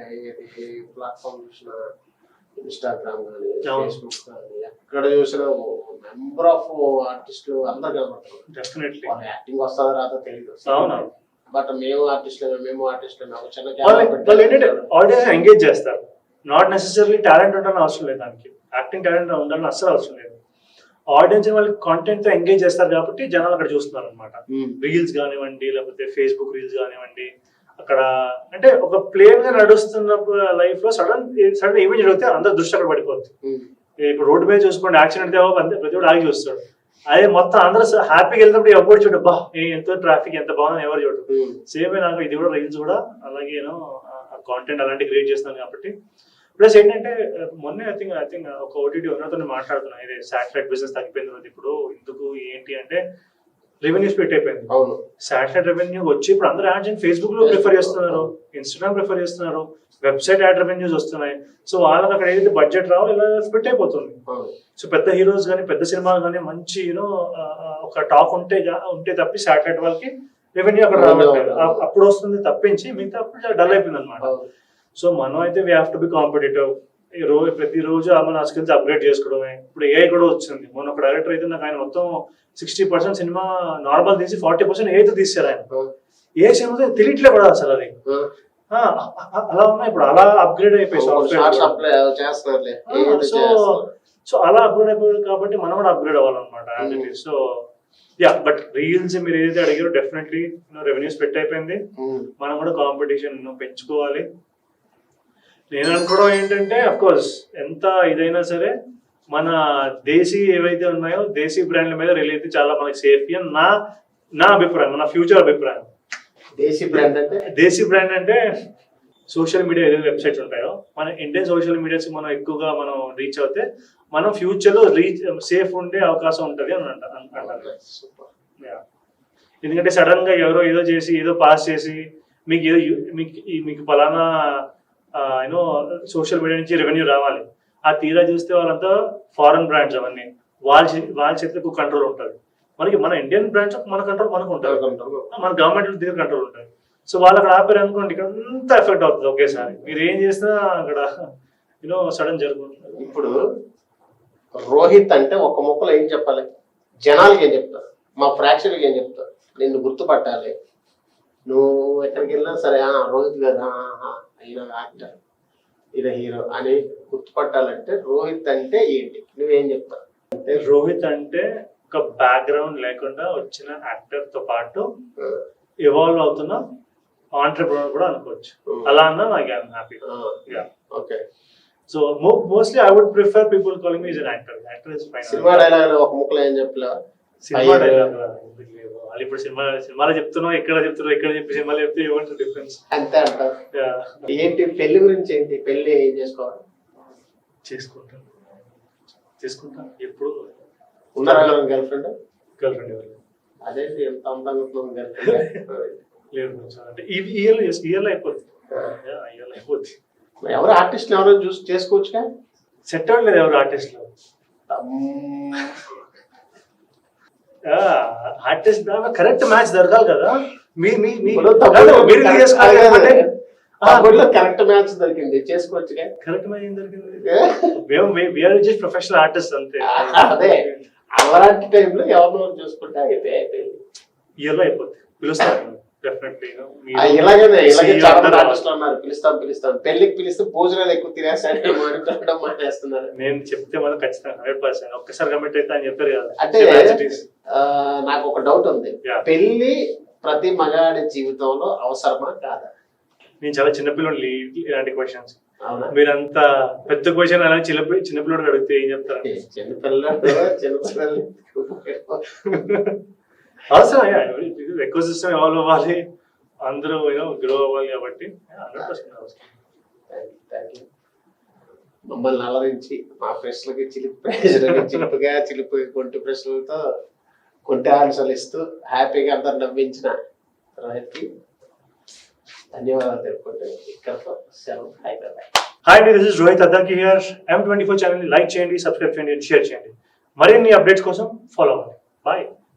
ఏ ప్లాట్ఫామ్ చూసినా, ఇన్స్టాగ్రామ్ కానీ, ఫేస్బుక్ కానీ, ఎక్కడ చూసినా నెంబర్ ఆఫ్ ఆర్టిస్టులు అందరు కనబడతారు. డెఫినెట్లీ యాక్టింగ్ వస్తుందో రాదో తెలియదు, బట్ మేము ఆర్టిస్టులు ఆడియన్స్ ఎంగేజ్ చేస్తారు. నాట్ నెసెసరీ టాలెంట్ ఉండాలని అవసరం లేదు, దానికి యాక్టింగ్ టాలెంట్ ఉండాలని అస్సలు అవసరం లేదు. ఆడియన్స్ వాళ్ళకి కాంటెంట్ తో ఎంగేజ్ చేస్తారు కాబట్టి జనాలు అక్కడ చూస్తున్నారు అనమాట. రీల్స్ కానివ్వండి, లేకపోతే ఫేస్బుక్ రీల్స్ కానివ్వండి, అక్కడ అంటే ఒక ప్లేన్ గా నడుస్తున్న లైఫ్ లో సడన్ ఈవెంట్ జరిగితే అందరు దృష్టి అక్కడ పడిపోతుంది. ఇప్పుడు రోడ్డు మీద చూసుకోండి, యాక్సిడెంట్ ప్రతి ఒక్కరు ఆగి చూస్తాడు. అదే మొత్తం అందరూ హ్యాపీగా వెళ్తున్నప్పుడు ఎవరు చూడు, బా ఎంతో ట్రాఫిక్ ఎంత బాగుంది ఎవరు చూడు. సేమ్ నాకు ఇది కూడా రీల్స్ కూడా అలాగే కాంటెంట్ అలాంటి క్రియేట్ చేస్తాను కాబట్టి. ప్లస్ ఏంటంటే మొన్నే ఐ థింక్ ఒక ఓటీటీ ఓనర్తో మాట్లాడుతున్నా, ఇది శాటిలైట్ బిజినెస్ తగ్గిపోయింది ఇప్పుడు, ఎందుకు ఏంటి అంటే రెవెన్యూ స్ప్లిట్ అయిపోయింది. శాటిలైట్ రెవెన్యూ వచ్చి ఇప్పుడు అందరూ యాడ్స్ ఫేస్బుక్ లో ప్రిఫర్ చేస్తున్నారు, ఇన్స్టాగ్రామ్ ప్రిఫర్ చేస్తున్నారు, వెబ్సైట్ యాడ్ రెవెన్యూస్ వస్తున్నాయి. సో వాళ్ళకి అక్కడ ఏదైతే బడ్జెట్ రావు ఇలా స్ప్లిట్ అయిపోతుంది. సో పెద్ద హీరోస్ కానీ పెద్ద సినిమాలు కానీ మంచి ఒక టాక్ ఉంటే తప్పి శాటిలైట్ వాళ్ళకి రెవెన్యూ అక్కడ రావట్లేదు, అప్పుడు వస్తుంది తప్పించి మిగతా అప్పుడు డల్ అయిపోయింది అనమాట. సో మనం అయితే we have to be competitive. ప్రతిరోజు మన స్కిల్స్ అప్గ్రేడ్ చేసుకోవడమే. ఇప్పుడు ఏఐ కూడా వచ్చింది. మొన్న ఒక డైరెక్టర్ అయితే నాకు ఆయన మొత్తం 60% సినిమా నార్మల్ తీసి 40% ఏఐతో తీసారు ఆయన. ఏ సినిమా తెలియట్లే కూడా అసలు అది అలా ఉన్నాయి. ఇప్పుడు అలా అప్గ్రేడ్ అయిపోయి సో అలా అప్గ్రేడ్ అయిపోయింది కాబట్టి మనం కూడా అప్గ్రేడ్ అవ్వాలన్నమాట. సో బట్ రీల్స్ మీరు ఏదైతే అడిగారో డెఫినెట్లీ రెవెన్యూస్ పెట్టి అయిపోయింది, మనం కూడా కాంపిటీషన్ పెంచుకోవాలి. నేను అనుకోవడం ఏంటంటే అఫ్ కోర్స్ ఎంత ఇదైనా సరే మన దేశీ ఏవైతే ఉన్నాయో దేశీ బ్రాండ్ల మీద రిలీజ్ అయితే చాలా మనకి సేఫ్ అని నా అభిప్రాయం, నా ఫ్యూచర్ అభిప్రాయం. దేశీ బ్రాండ్ అంటే దేశీ బ్రాండ్ అంటే సోషల్ మీడియా ఏదైతే వెబ్సైట్స్ ఉంటాయో మన ఇండియన్ సోషల్ మీడియాస్ మనం ఎక్కువగా మనం రీచ్ అవుతే మనం ఫ్యూచర్ లో సేఫ్ ఉండే అవకాశం ఉంటుంది అని అంటారు. సూపర్. Yeah. ఎందుకంటే సడన్ గా ఎవరో ఏదో చేసి ఏదో పాస్ చేసి మీకు ఏదో మీకు ఫలానా యూనో సోషల్ మీడియా నుంచి రెవెన్యూ రావాలి, ఆ తీరా చూస్తే వాళ్ళంతా ఫారెన్ బ్రాండ్స్ అవన్నీ వాళ్ళ చేతికి కంట్రోల్ ఉంటుంది. మనకి మన ఇండియన్ బ్రాండ్స్ మన కంట్రోల్ మనకు ఉంటుంది, మన గవర్నమెంట్ దగ్గర కంట్రోల్ ఉంటుంది. సో వాళ్ళు అక్కడ ఆపారు అనుకోండి, ఇక్కడ అంతా ఎఫెక్ట్ అవుతుంది ఒకేసారి. మీరు ఏం చేసినా అక్కడ యూనో సడన్ జరుగుతుంది. ఇప్పుడు రోహిత్ అంటే ఒక ముక్కలో ఏం చెప్పాలి, జనాలకి ఏం చెప్తారు, మా ప్రేక్షకులకి ఏం చెప్తారు, నిన్ను గుర్తుపట్టాలి, నువ్వు ఎక్కడికి వెళ్ళినా సరే రోహిత్ గారు ఈయన యాక్టర్, ఈయన హీరో అని గుర్తుపట్టాలంటే రోహిత్ అంటే ఏంటి, నువ్వేం చెప్తావు? అంటే రోహిత్ అంటే ఒక బ్యాక్గ్రౌండ్ లేకుండా వచ్చిన యాక్టర్ తో పాటు ఇవాల్వ్ అవుతున్న ఆంటర్ప్రెన్యూర్ కూడా అనుకోవచ్చు. అలా అన్నా నాకు happy. Okay. So mostly I would prefer people calling me is an actor. Actor is fine. సినిమా డైలాగ్ ఒక ముక్కలో ఏం చెప్పలే, సినిమా డైలాగ్ వాళ్ళు ఇప్పుడు సినిమాలో చెప్తున్నావు, ఎక్కడ చెప్పి సినిమాలో చెప్తే ఏమంటారు డిఫరెన్స్ అంతే అంటారు. ఏంటి పెళ్లి గురించి ఏంటి, పెళ్లి ఏం చేసుకోవాలి? చేసుకుంటాను ఎప్పుడు ఉన్నారా గర్ల్ ఫ్రెండ్ ఎవరు అదేంటి ఎంత అందంగా ఉంటుంది గర్ల్ ఫ్రెండ్? లేదు అంటే ఇయర్లో అయిపోద్ది. ఎవరు ఆర్టిస్ట్ ఎవరైనా చూసి చేసుకోవచ్చుగా, సెట్ అవ్వలేదు ఎవరు ఆర్టిస్ట్ లో. ఆర్టిస్ట్ కరెక్ట్ మ్యాచ్ దొరకాలి కదా. కరెక్ట్ మ్యాచ్ దొరికింది, చేసుకోవచ్చుగా. కరెక్ట్ మ్యాచ్ ఏం దొరికింది? జస్ట్ ప్రొఫెషనల్ ఆర్టిస్ట్ అంతే. అదే అలాంటి టైంలో ఎవరినో చూసుకుంటే అయిపోయింది. ఇయర్లో అయిపోద్ది. పిలుస్తాను డెఫినెట్లీ. ఇలాగే చాలా మంది ఆర్టిస్టులు ఉన్నారు, పిలుస్తాం పెళ్లికి పిలిస్తే భోజనాలు ఎక్కువ తినేస్తాడు మానేస్తున్నారు. నేను చెప్తే మనం ఖచ్చితంగా 100% ఒక్కసారి కమిట్ అయితే అని చెప్పారు కదా. అంటే నాకు ఒక డౌట్ ఉంది, పెళ్లి ప్రతి మగాడి జీవితంలో అవసరమా కాదా? నేను చాలా చిన్నపిల్లలు ఇలాంటి క్వశ్చన్స్, మీరంతా పెద్ద క్వశ్చన్ అలా చిన్నపిల్లడు అడిగితే ఏం చెప్తారు? చిన్నపిల్లలు అవసరం. ఎకో సిస్టమ్ ఎవాల్వ్ అవ్వాలి, అందరూ గ్రో అవ్వాలి కాబట్టి 100% అవసరం. మమ్మల్ని అలరించి మా ప్రశ్నలకి చిలిపి కొంటి ప్రశ్నలతో కొంటి ఆన్సర్లు ఇస్తూ హ్యాపీగా అందరు నవ్వించిన రోహిత్కి ధన్యవాదాలు తెలుపుకుంటూ ఇక్కడతో సెలవు. Hi, this is Rohit Addanki here. M24 channel ని లైక్ చేయండి, సబ్స్క్రైబ్ చేయండి, షేర్ చేయండి. మరిన్ని అప్డేట్స్ కోసం ఫాలో అవ్వండి. బాయ్.